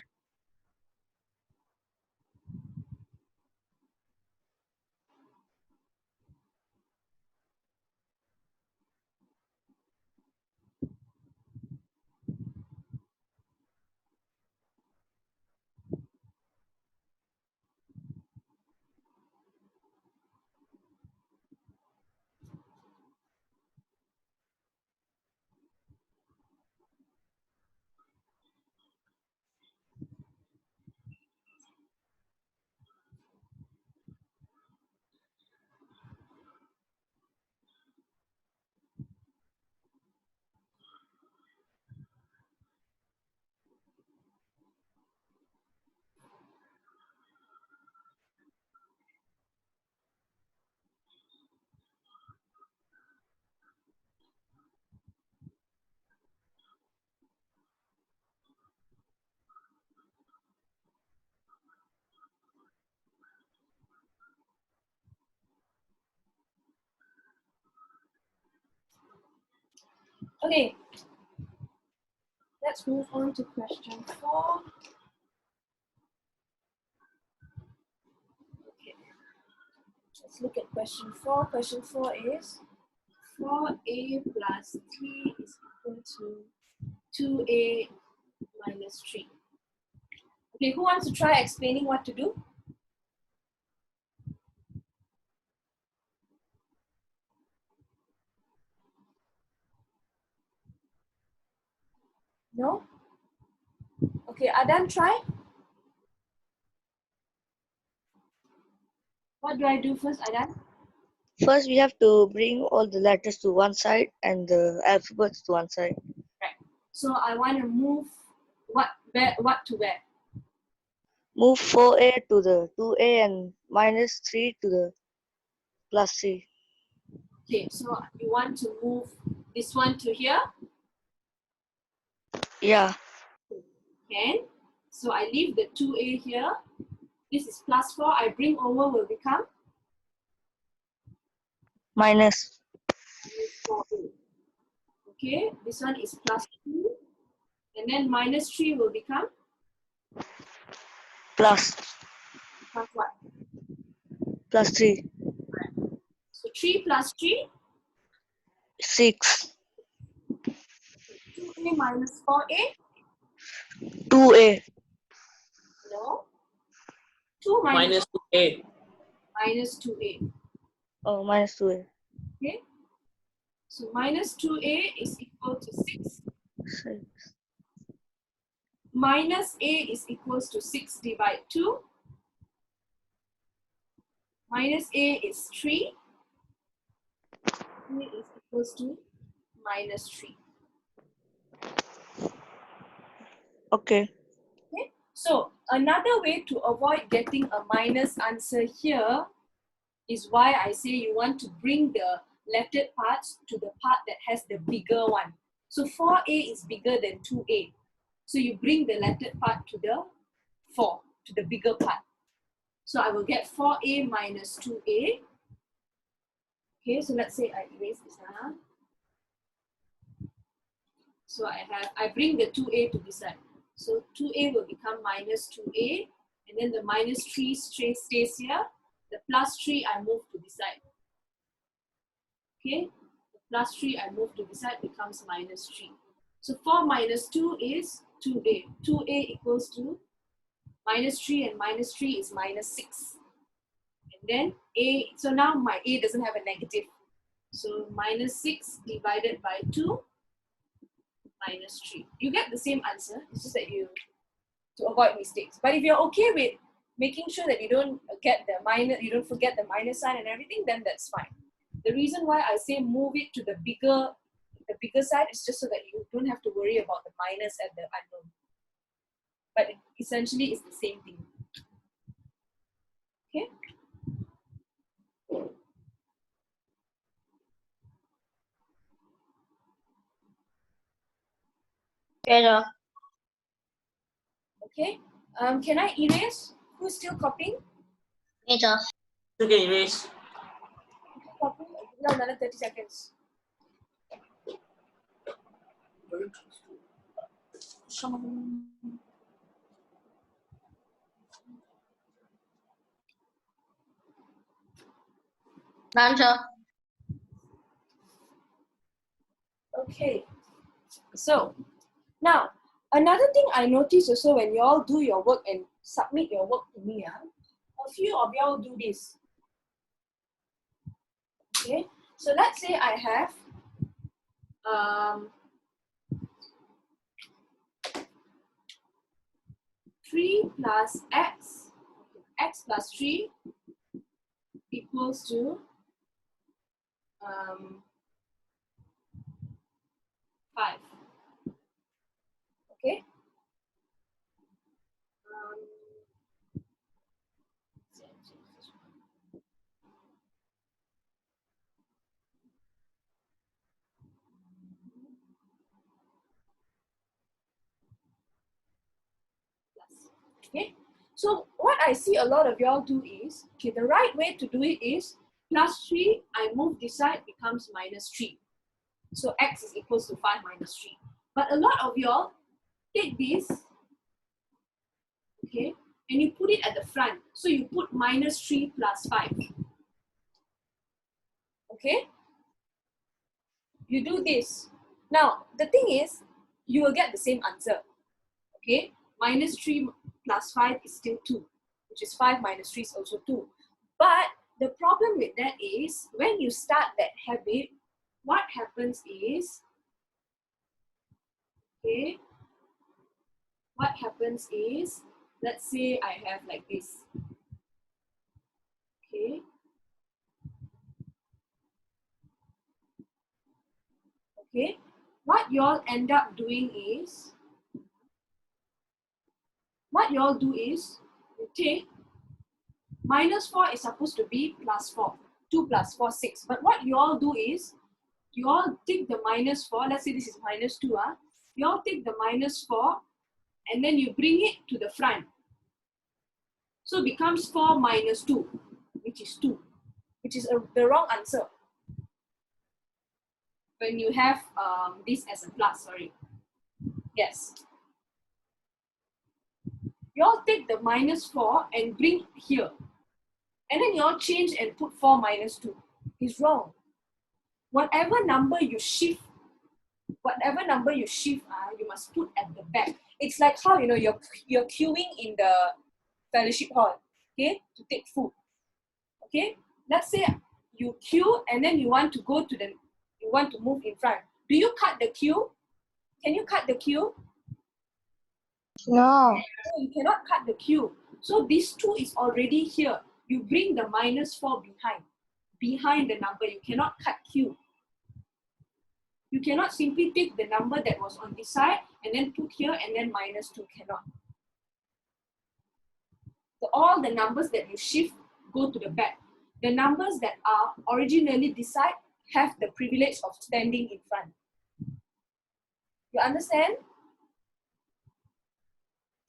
Okay. Let's move on to question 4. Okay. Let's look at question 4. Question 4 is 4a plus 3 is equal to 2a minus 3. Okay, who wants to try explaining what to do? No? Okay, Adan, try. What do I do first, Adan? First, we have to bring all the letters to one side and the alphabets to one side. Right. So I want to move what to where? Move 4a to the 2a and minus 3 to the plus 3. Okay, so you want to move this one to here? Yeah, Okay. So I leave the 2a here. This is plus 4. I bring over will become minus. 4a. Okay, this one is plus 2. And then minus 3 will become Plus. plus what? Plus 3. So 3 plus 3, 6. 2a minus 4a? 2a. No. 2 minus Minus 2a. minus 2a. Oh, minus 2a. Okay. So minus 2a is equal to 6. 6. Minus a is equals to 6 divide 2. Minus a is 3. A is equals to minus 3. Okay. Okay. So another way to avoid getting a minus answer here is why I say you want to bring the lettered parts to the part that has the bigger one. So 4a is bigger than 2a. So you bring the lettered part to the 4, to the bigger part. So I will get 4a minus 2a. Okay, so let's say I erase this now. So I bring the 2a to this side. So 2a will become minus 2a, and then the minus 3 stays here. The plus 3 I move to this side. Okay, the plus 3 I move to this side becomes minus 3. So 4 minus 2 is 2a. 2a equals to minus 3, and minus 3 is minus 6. And then a, so now my a doesn't have a negative. So minus 6 divided by 2 minus 3. You get the same answer. It's just that you, to avoid mistakes. But if you're okay with making sure that you don't get the minus, you don't forget the minus sign and everything, then that's fine. The reason why I say move it to the bigger side is just so that you don't have to worry about the minus and the unknown. But essentially it's the same thing. Okay? Yeah. Okay? Can I erase? Who's still copying? Major. Okay, erase. Copy. No, another 30 seconds. Answer. Okay. So, now, another thing I noticed also when you all do your work and submit your work to me, a few of y'all do this. Okay, so let's say I have 3 plus x, x plus 3 equals to 5. Okay. Okay, so what I see a lot of y'all do is, okay, the right way to do it is plus 3, I move this side, becomes minus 3. So x is equals to 5 minus 3. But a lot of y'all take this, okay, and you put it at the front. So you put minus 3 plus 5. Okay? You do this. Now, the thing is, you will get the same answer. Okay? Minus 3 plus 5 is still 2, which is 5 minus 3 is also 2. But the problem with that is, when you start that habit, what happens is, okay, what happens is, let's say I have like this. Okay. Okay. What y'all end up doing is, you take minus 4 is supposed to be plus 4. 2 plus 4, 6. But what you all do is, you all take the minus 4, let's say this is minus 2, you all take the minus 4 and then you bring it to the front. So it becomes 4 minus 2, which is 2, which is the wrong answer. When you have this as a plus, sorry. Yes. You all take the minus 4 and bring here. And then you all change and put 4 minus 2. It's wrong. Whatever number you shift, you must put at the back. It's like how, you know, you're queuing in the fellowship hall, okay, to take food. Okay, let's say you queue and then you want to move in front. Do you cut the queue? Can you cut the queue? No. No, you cannot cut the queue. So this 2 is already here. You bring the minus 4 behind the number. You cannot cut queue. You cannot simply take the number that was on this side and then put here and then minus 2, cannot. So all the numbers that you shift go to the back. The numbers that are originally this side have the privilege of standing in front. You understand?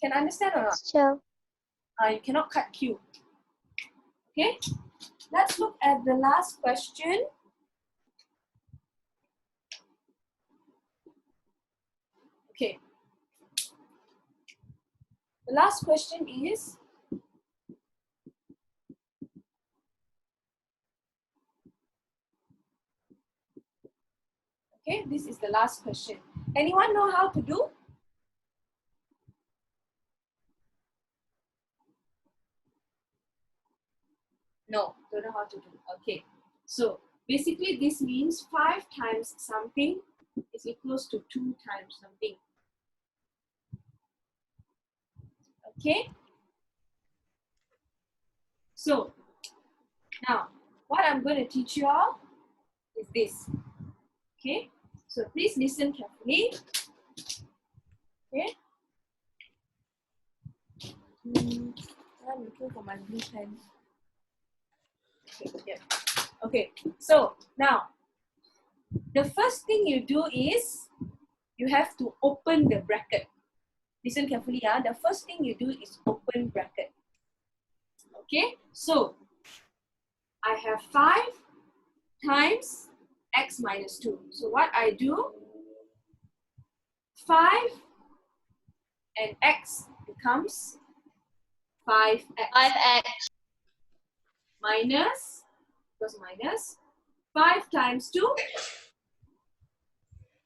Can understand or not? Sure. You cannot cut queue. Okay, let's look at the last question. Okay, the last question is, okay, this is the last question. Anyone know how to do? No, don't know how to do. Okay, so basically this means 5 times something is equals to 2 times something. Okay, so now what I'm going to teach you all is this. Okay, so please listen carefully. Okay, I'm looking for my blue pen. Okay, yeah. Okay, so now the first thing you do is you have to open the bracket. Listen carefully, the first thing you do is open bracket. Okay, so I have 5 times x minus 2. So what I do, 5 and x becomes 5x. 5x. Minus, plus minus, 5 times 2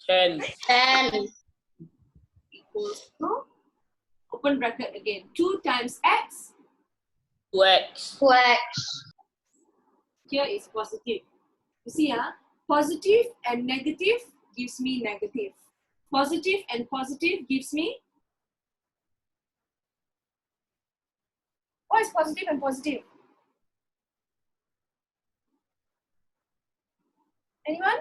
10. 10. equals to, open bracket again, 2 times x, 2x. 2x. here is positive. You see, positive and negative gives me negative. Positive and positive gives me, what is positive and positive? Anyone?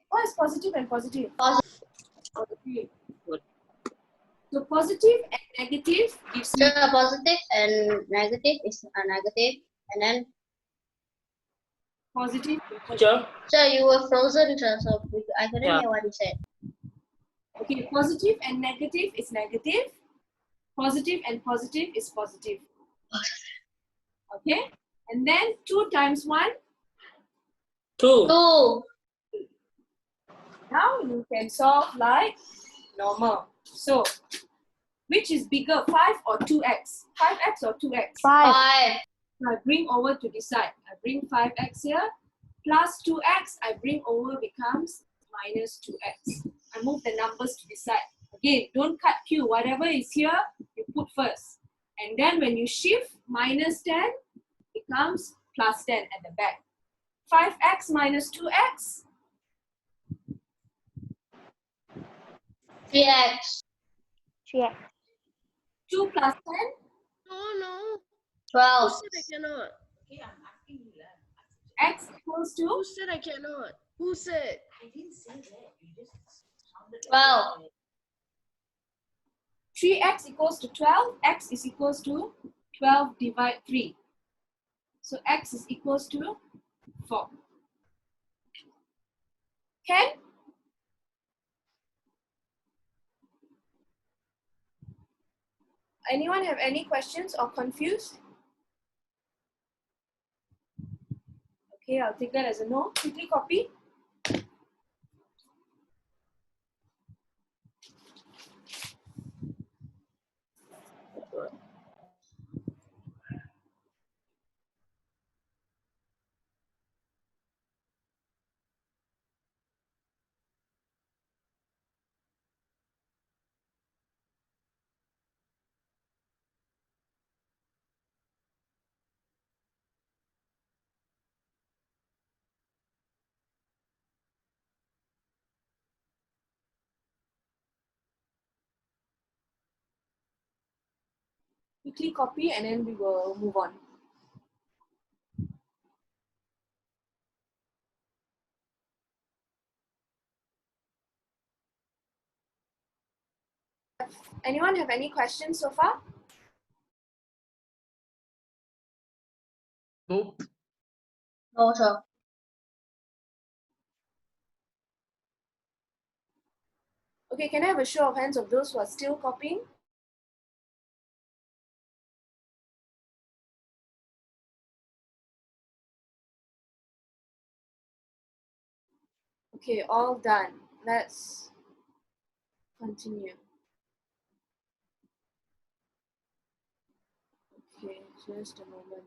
What is positive and positive? Positive. Good. So positive and negative gives So me positive and negative is a negative, and then positive. Teacher, so you were frozen, so I couldn't Yeah. hear what you said. Okay, positive and negative is negative. Positive and positive is positive. Okay, and then 2 times 1, 2. 2. Now you can solve like normal. So, which is bigger, 5 or 2x? 5x or 2x? 5. 5. I bring over to this side. I bring 5x here. Plus 2x, I bring over becomes minus 2x. I move the numbers to this side. Again, don't cut Q. Whatever is here, you put first. And then when you shift, minus 10 becomes plus 10 at the back. 5x minus 2x, 3x. 3x. 2 plus 10, No. 12. Who said I cannot? x equals to Who said I cannot? Who said? 12. 3x equals to 12, x is equals to 12 divide 3. So x is equals to 4. Can? Anyone have any questions or confused? Okay, I'll take that as a no. Quickly copy. Quickly copy and then we will move on. Anyone have any questions so far? Nope. No, sir. Okay, can I have a show of hands of those who are still copying? Okay, all done. Let's continue. Okay, just a moment.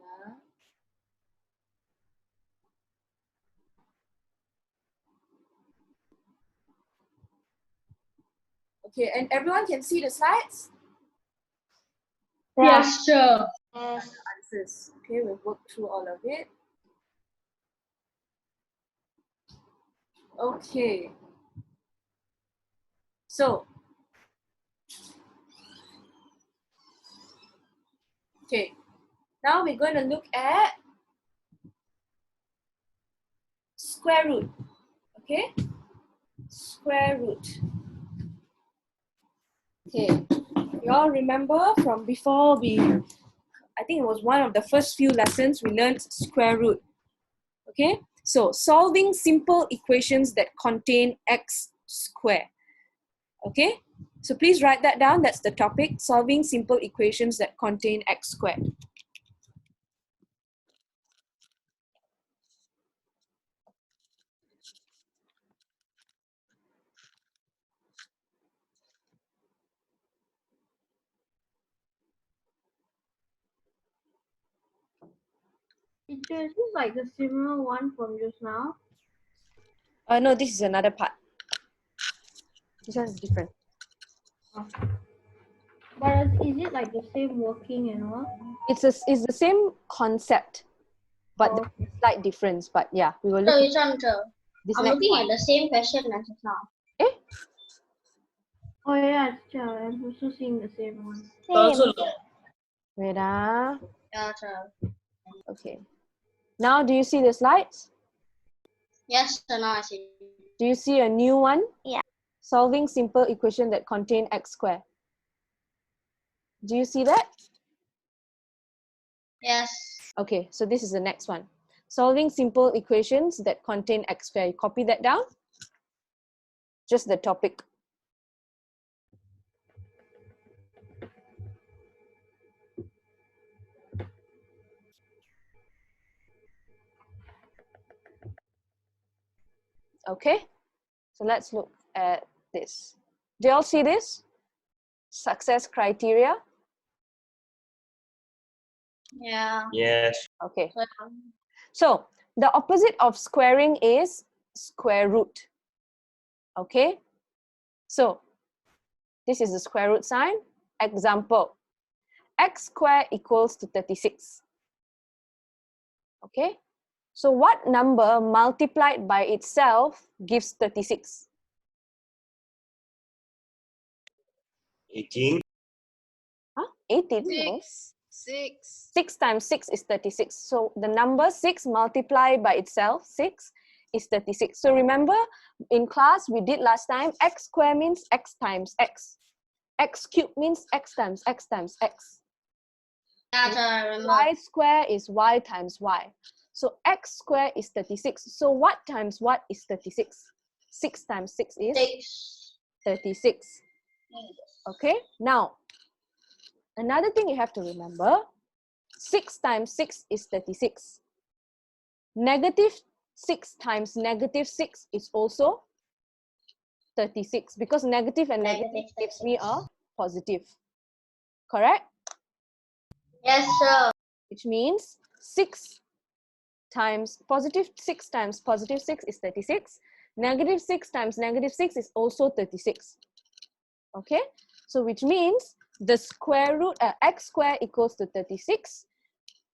Okay, and everyone can see the slides? Yes, sir. Answers. Okay, we'll work through all of it. Okay. So, okay. Now we're going to look at square root. Okay? Square root. Okay. You all remember from before I think it was one of the first few lessons we learned square root. Okay? So, solving simple equations that contain x squared. Okay? So please write that down. That's the topic, solving simple equations that contain x squared. Teacher, is this like the similar one from just now? No, this is another part. This one is different. But is it like the same working and all? It's the same concept, but Oh, the slight difference. But yeah, we will So look which one, sir? this I'm next looking one. at the same question as just now. oh yeah, teacher, I'm also seeing the same one. Also, Wait, Yeah, sir. okay. Now, do you see the slides? Yes, sir. Now I see. Do you see a new one? Yeah. Solving simple equation that contain x squared. Do you see that? Yes. Okay, so this is the next one. Solving simple equations that contain x squared. You copy that down. Just the topic. Okay, so let's look at this. Do you all see this? Success criteria. Yeah. Yes. Okay, so the opposite of squaring is square root. Okay, so this is the square root sign. Example, x squared equals to 36. Okay, so what number multiplied by itself gives 36? 18. Huh? 18? No. 6. 6 times 6 is 36. So the number 6 multiplied by itself, 6, is 36. So remember, in class we did last time, x squared means x times x. X cubed means x times x times x. That's I remember. Y square is y times y. So x squared is 36. So what times what is 36? 6 times 6 is 6. 36. Okay, now another thing you have to remember, 6 times 6 is 36. Negative 6 times negative 6 is also 36 because negative and negative gives me a positive. Correct? Yes, sir. Which means 6 times positive 6 times positive 6 is 36. Negative 6 times negative 6 is also 36. Okay? So which means the square root, x squared equals to 36.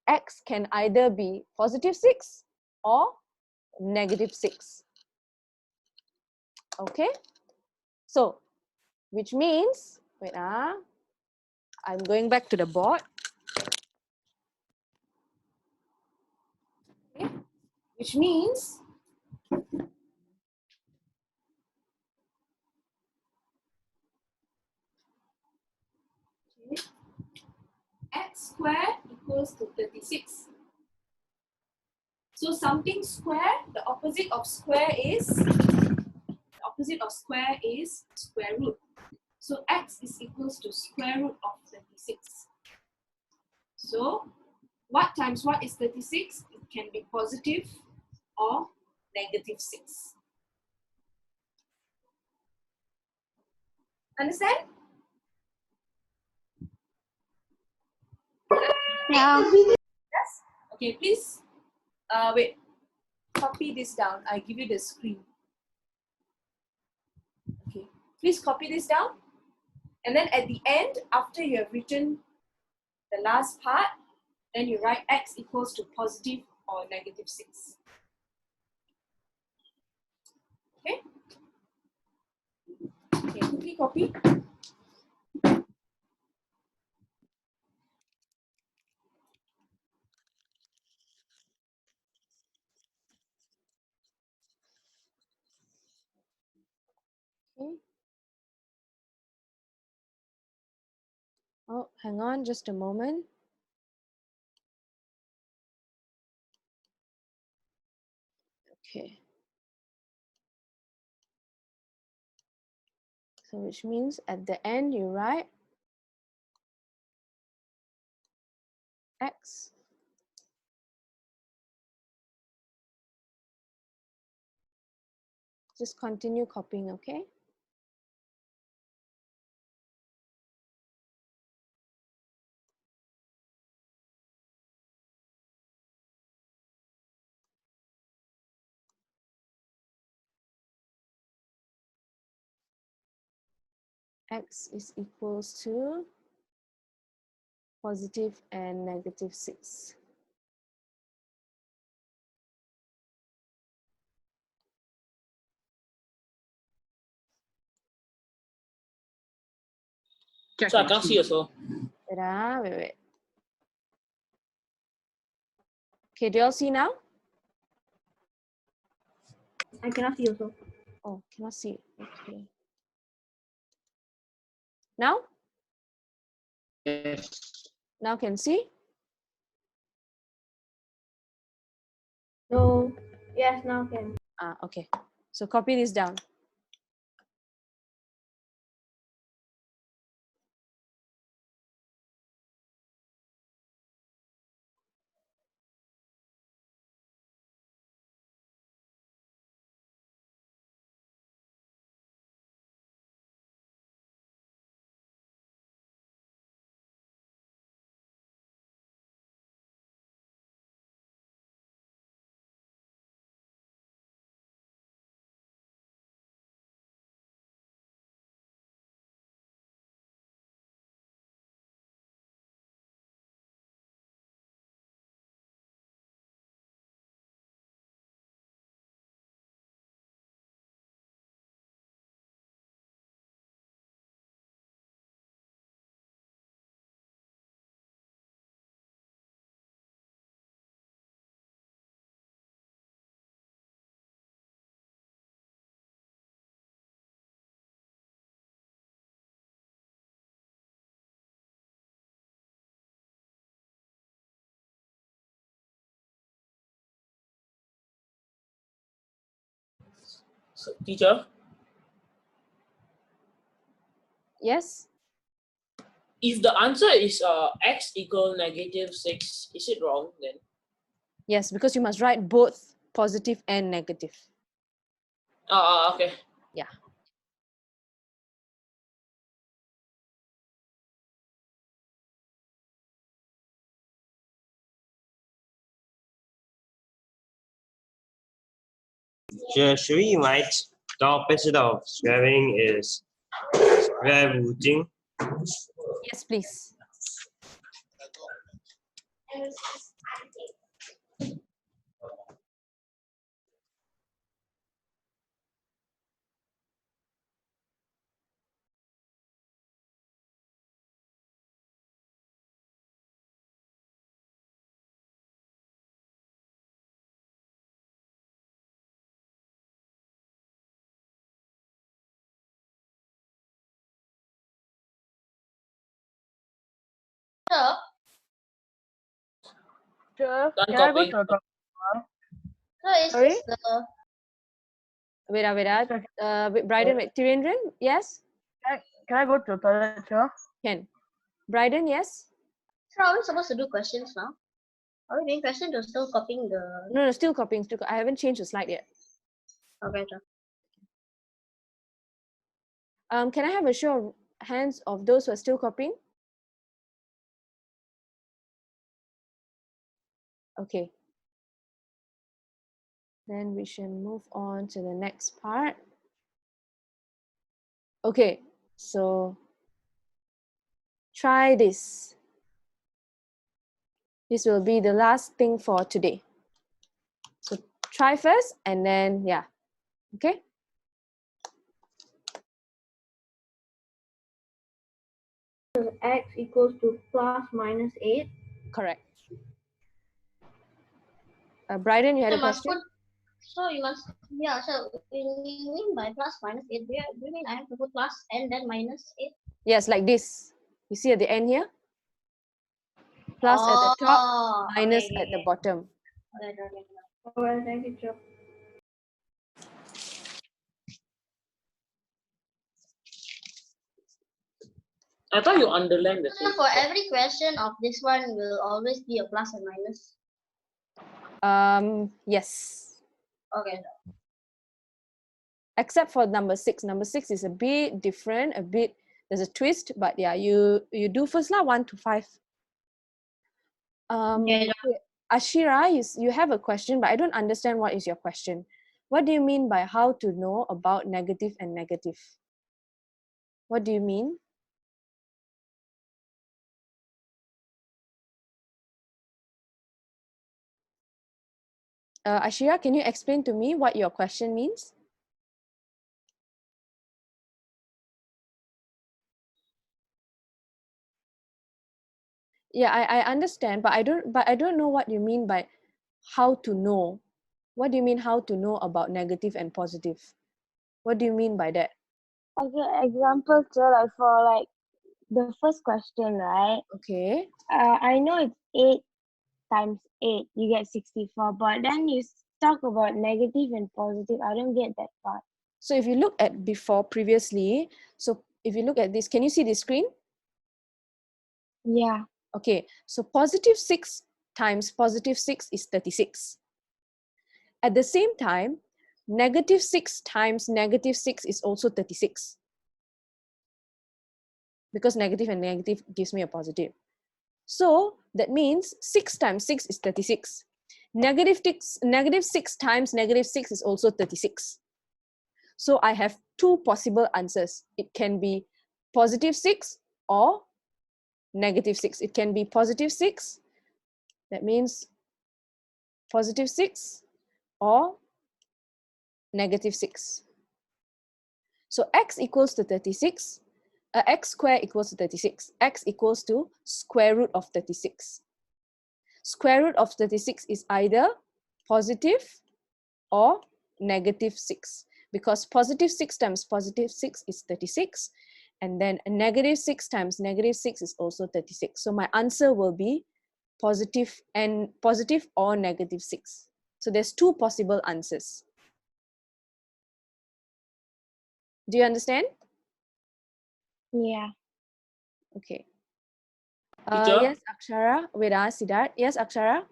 X can either be positive 6 or negative 6. Okay? So, which means, wait, I'm going back to the board. Okay. Which means x squared equals to 36. So something square, the opposite of square is square root. So x is equals to square root of 36. So what times what is 36? It can be positive or negative 6. Understand? Yeah. Yes? Okay, please, wait, copy this down. I give you the screen. Okay, please copy this down. And then at the end, after you have written the last part, then you write x equals to positive or negative 6. Okay? Okay, quickly copy. Okay. Oh, hang on just a moment. Okay. So which means at the end you write x just continue copying, okay? X is equals to positive and negative 6. So I can't see also. Wait. Okay, do you all see now? I cannot see also. Oh, cannot see. Okay. Now? Yes. Now can see? No. Yes, now can. Okay. So copy this down. So, teacher, Yes? if the answer is x equal -6, is it wrong then? Yes, because you must write both positive and negative. Okay. Yeah. Should we write the opposite of squaring is square rooting? Yes, please. So, Sure. Done Can I go copying. to the so is Sorry? this the Wait. Bryden, wait. Tirendran, yes? Can I go to the toilet, sir? Can. Bryden, yes? so are we supposed to do questions now? Are we doing questions or still copying the No, still copying. I haven't changed the slide yet. okay, sure. Can I have a show of hands of those who are still copying? Okay. Then we should move on to the next part. Okay, so try this. This will be the last thing for today. So try first and then, yeah, okay? X equals to plus minus 8. Correct. Bryden, you had a So must question? put so you must yeah, so when you mean by plus minus 8, do you mean I have to put plus and then minus 8? Yes, like this. You see at the end here? Plus at the top, minus okay, at the bottom. Okay. Well, thank you, Joe. I thought you underlined the So thing. for every question of this one will always be a plus and minus. Yes. Okay. Except for number 6. Number 6 is a bit different, there's a twist, but yeah, you do first lah, 1 to 5. Okay. Okay. Ashira, you have a question, but I don't understand what is your question. What do you mean by how to know about negative and negative? What do you mean? Ashira, can you explain to me what your question means? Yeah, I understand, but I don't know what you mean by how to know. What do you mean how to know about negative and positive? What do you mean by that? Okay, example, sir, like for like the first question, right? Okay. I know it's 8 times 8, you get 64, but then you talk about negative and positive. I don't get that part. So if you look at previously, so if you look at this, can you see the screen? Yeah. Okay, so positive 6 times positive 6 is 36. At the same time, negative 6 times negative 6 is also 36. Because negative and negative gives me a positive. So that means 6 times 6 is 36. Negative 6 times negative 6 is also 36. So I have 2 possible answers. It can be positive 6 or negative 6. It can be positive 6, that means positive 6, or negative 6. So x equals to 36. X squared equals to 36. X equals to square root of 36. Square root of 36 is either positive or negative 6, because positive 6 times positive 6 is 36, and then a negative 6 times negative 6 is also 36. So my answer will be positive or negative 6. So there's 2 possible answers. Do you understand? Yeah. Okay. Teacher? Yes, Akshara. Wait, Siddharth. Yes, Akshara.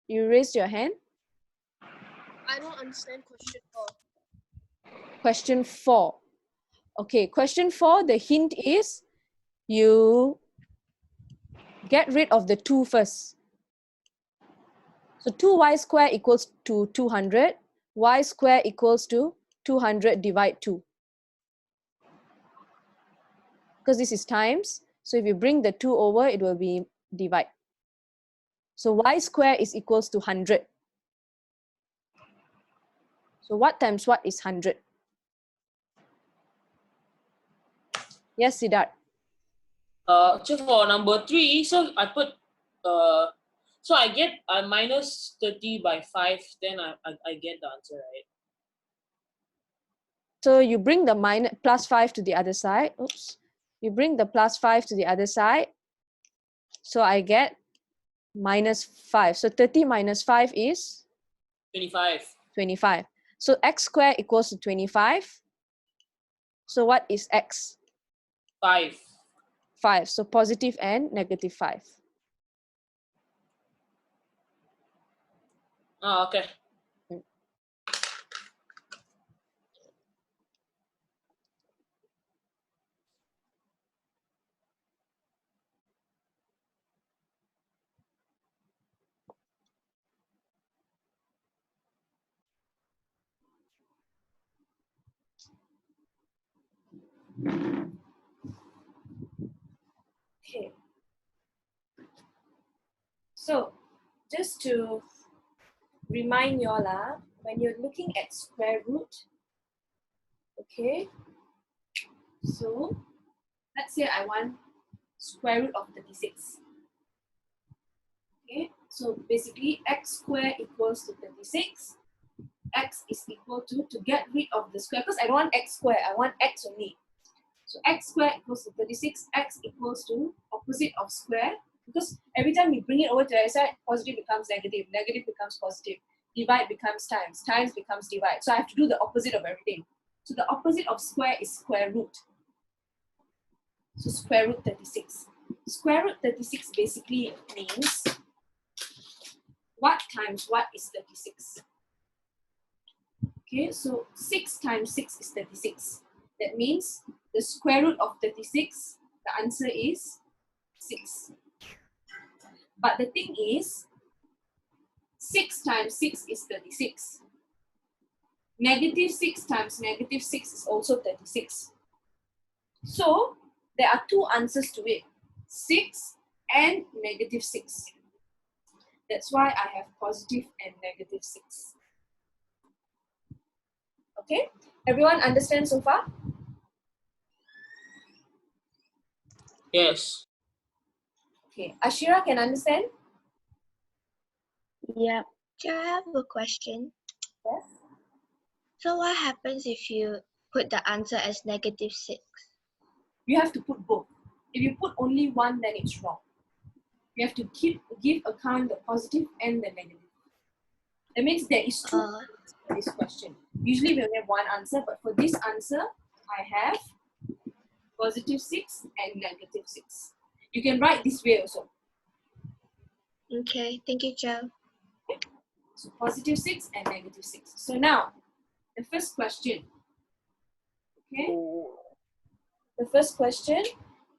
You raised your hand. I don't understand question 4. Question 4. Okay, question 4, the hint is you get rid of the 2 first. So 2y square equals to 200. Y square equals to 200 divide 2. Because this is times. So if you bring the 2 over, it will be divide. So y square is equals to 100. So what times what is 100? Yes, Siddharth. So for number 3, so I put so I get minus 30 by 5, then I get the answer, right? So you bring the plus 5 to the other side. Oops. You bring the plus 5 to the other side. So I get minus 5. So 30 minus 5 is? 25. 25. So x squared equals to 25. So what is x? 5. 5. So positive and negative 5. Oh, okay. Okay. So, just to remind you all, when you're looking at square root, okay, so let's say I want square root of 36. Okay, so basically x squared equals to 36. X is equal to get rid of the square, because I don't want x squared, I want x only. So x squared equals to 36, x equals to opposite of square, because every time we bring it over to the other side, positive becomes negative, negative becomes positive, divide becomes times, times becomes divide. So I have to do the opposite of everything. So the opposite of square is square root. So square root 36. Square root 36 basically means what times what is 36. Okay, so 6 times 6 is 36. That means the square root of 36, the answer is 6. But the thing is, 6 times 6 is 36. Negative 6 times negative 6 is also 36. So there are 2 answers to it, 6 and negative 6. That's why I have positive and negative 6. Okay, everyone understand so far? Yes. Okay, Ashira can understand? Yeah. Do I have a question? Yes. So what happens if you put the answer as negative 6? You have to put both. If you put only one, then it's wrong. You have to give account the positive and the negative. That means there is 2 answers for this question. Usually we only have 1 answer, but for this answer, I have positive 6 and negative 6. You can write this way also. Okay, thank you, Joe. So positive 6 and negative 6. So now, the first question. Okay. The first question,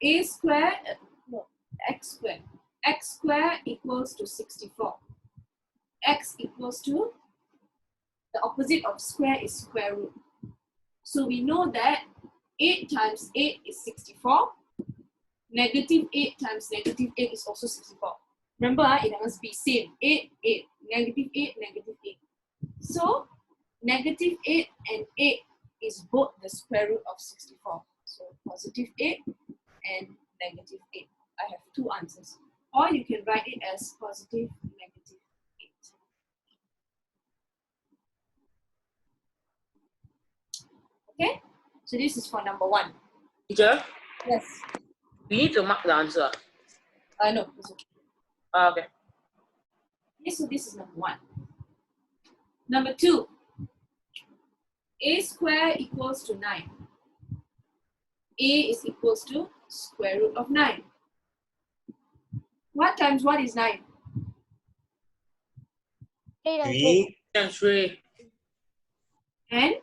x squared equals to 64. X equals to, the opposite of square is square root. So we know that 8 times 8 is 64. Negative 8 times negative 8 is also 64. Remember, it must be same. 8, 8. Negative 8, negative 8. So, negative 8 and 8 is both the square root of 64. So, positive 8 and negative 8. I have 2 answers. Or you can write it as positive, negative 8. Okay? So, this is for number 1. Teacher, Yes. we need to mark the answer. No, it's okay. Okay. Okay, so this is number 1. Number 2. A square equals to 9. A is equals to square root of 9. What times what is 9? 3 Times 3 And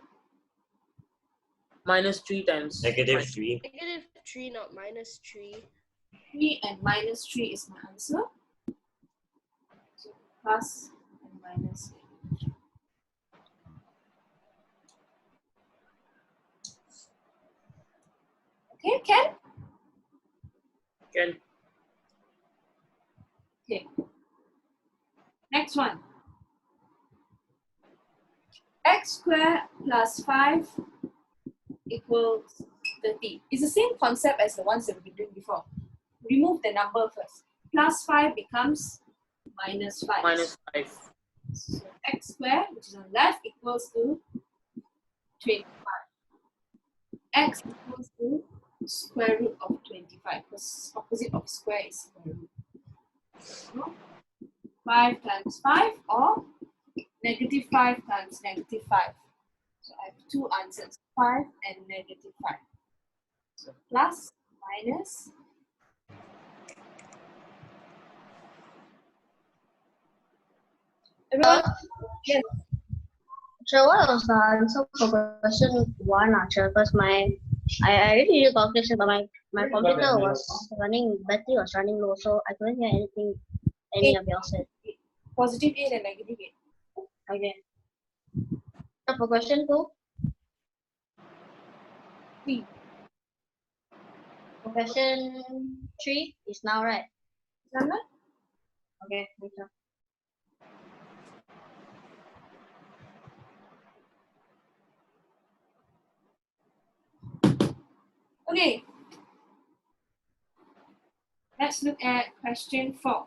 minus 3 times negative 3. Negative 3, not minus 3. 3 and minus 3 is my answer. So plus and minus. Okay, Ken? Can Okay. Next one. X squared plus 5 equals 30. It's the same concept as the ones that we've been doing before. Remove the number first. Plus 5 becomes minus 5. minus 5. So x squared, which is on left, equals to 25. X equals to square root of 25, because opposite of square is square root. So 5 times 5 or negative 5 times negative 5. So I have two answers, 5 and negative 5. So plus, minus. Everyone? Yes. So what was the answer for question 1, Archer? Because I already did calculation, but my computer was running, battery was running low, so I couldn't hear anything any of y'all said. Positive 8 and negative 8. Okay. So for question 2? 3. For question 3 is now right. Remember? Okay, thank you. Okay. Let's look at question 4.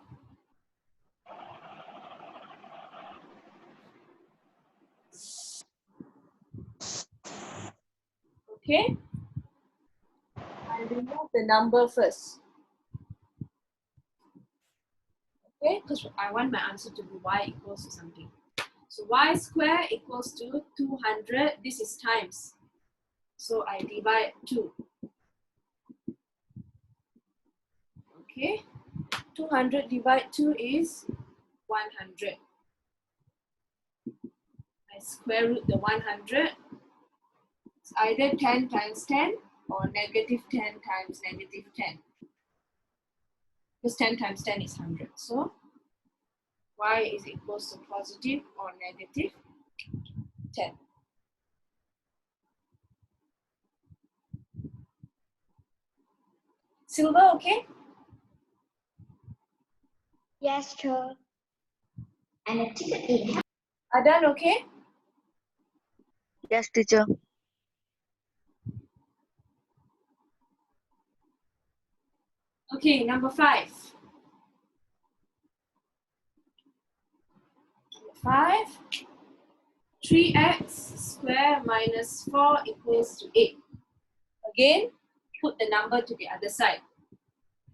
Okay. I remove the number first. Okay, because I want my answer to be y equals to something. So y square equals to 200. This is times. So I divide 2. Okay. 200 divide 2 is 100. I square root the 100. It's either 10 times 10 or negative 10 times negative 10. Because 10 times 10 is 100. So y is equals to positive or negative 10. Silver, okay? Yes, sure. And a ticket is Adan, okay? Yes, teacher. Okay, number 5. 5. 3x squared minus 4 equals to 8. Again, put the number to the other side.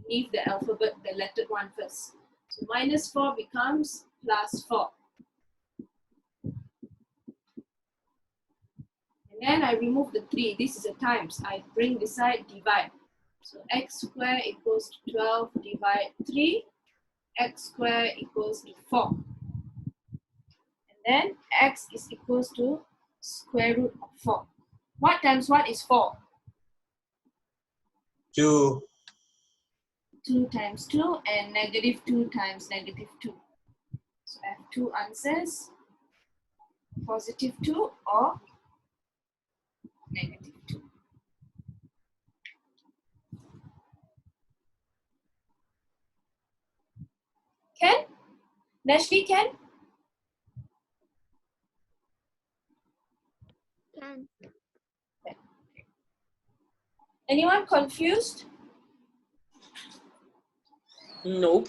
Leave the alphabet, the lettered one first. So minus 4 becomes plus 4. And then I remove the 3. This is a times. I bring this side, divide. So x squared equals to 12 divide 3. X squared equals to 4. And then x is equals to square root of 4. What times what is 4? 2. 2 times 2 and negative 2 times negative 2. So I have two answers, positive 2 or negative 2. Ken? Nashvi, Ken? can. Anyone confused? Nope.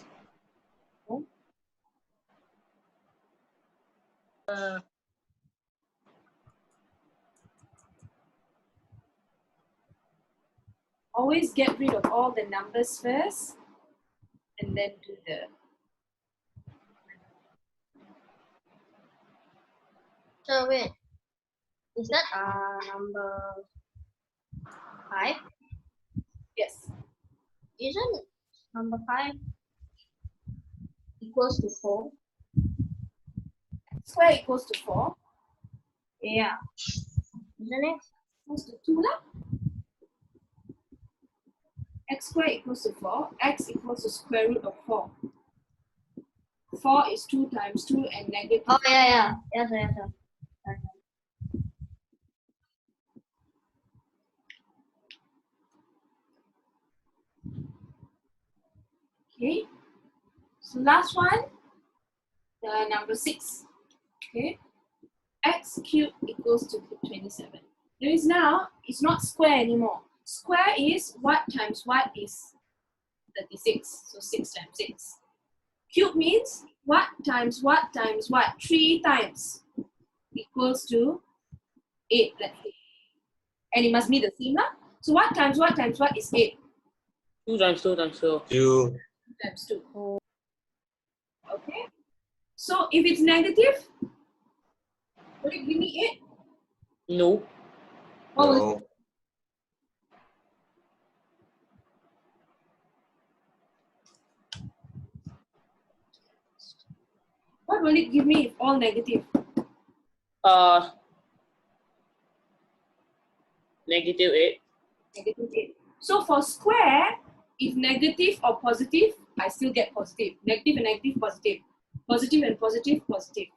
Always get rid of all the numbers first and then do the So wait, Is that number 5? Yes. Isn't number 5 equals to 4? X square equals to 4. Yeah. Isn't it? Equals to 2 lah. X square equals to 4. X equals to square root of 4. 4 is 2 times 2 and negative. Oh, yeah. Yes, sir. Okay. So last one, number 6. Okay. X cubed equals to 27. Notice now, it's not square anymore. Square is what times what is 36. So 6 times 6. Cube means what times what times what? 3 times equals to 8, let's say. And it must be the same lah. So what times what times what is 8? 2 times 2 times 2. 2. Times 2. Okay. So if it's negative, will it give me 8? No. What will No. What will it give me if all negative? Negative 8. Negative 8. So for square, if negative or positive, I still get positive. Negative and negative, positive. Positive and positive, positive.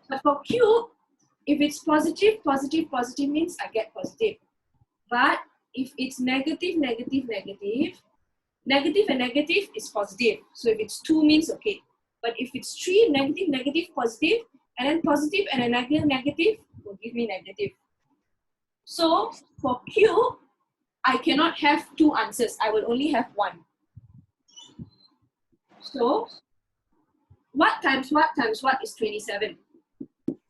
But for cube, if it's positive, positive, positive means I get positive. But if it's negative, negative, negative, negative and negative is positive. So if it's 2 means okay. But if it's 3, negative, negative, positive, and then positive and a negative, negative will give me negative. So for cube, I cannot have 2 answers. I will only have 1. So what times what times what is 27?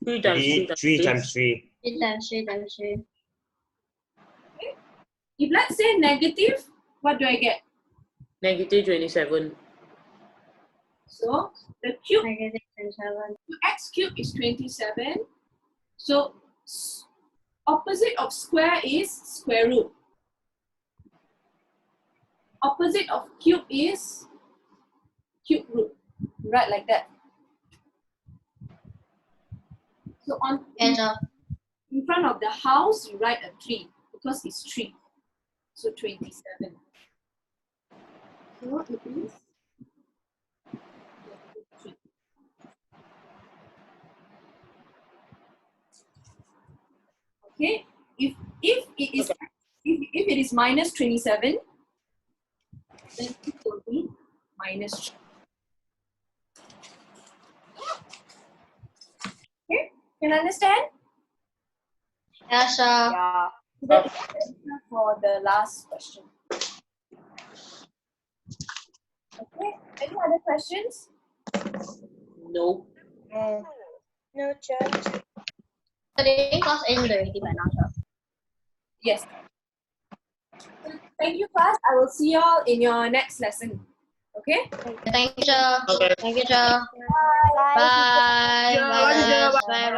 3 times 3 times 3 3. times 3. 3 times 3 times 3. Okay. If let's say negative, what do I get? Negative 27. So the cube, Negative 27. x cube is 27. So opposite of square is square root. Opposite of cube is cube root. Right, like that. So on Yes, sir. in front of the house, you write a 3 because it's 3. So 27. So it is 23. Okay. If it is if it is minus 27, then it will be minus 3. Okay, can you understand? Yes, sir. Yeah. That is for the last question. Okay, any other questions? No. No, church. The class ended already by now, sir. Yes. Thank you, class. I will see you all in your next lesson. Okay? Thank you, sir. Okay. Thank you, sir. Bye. Bye. Bye. Bye.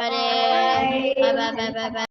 Bye. Bye. Bye. Bye.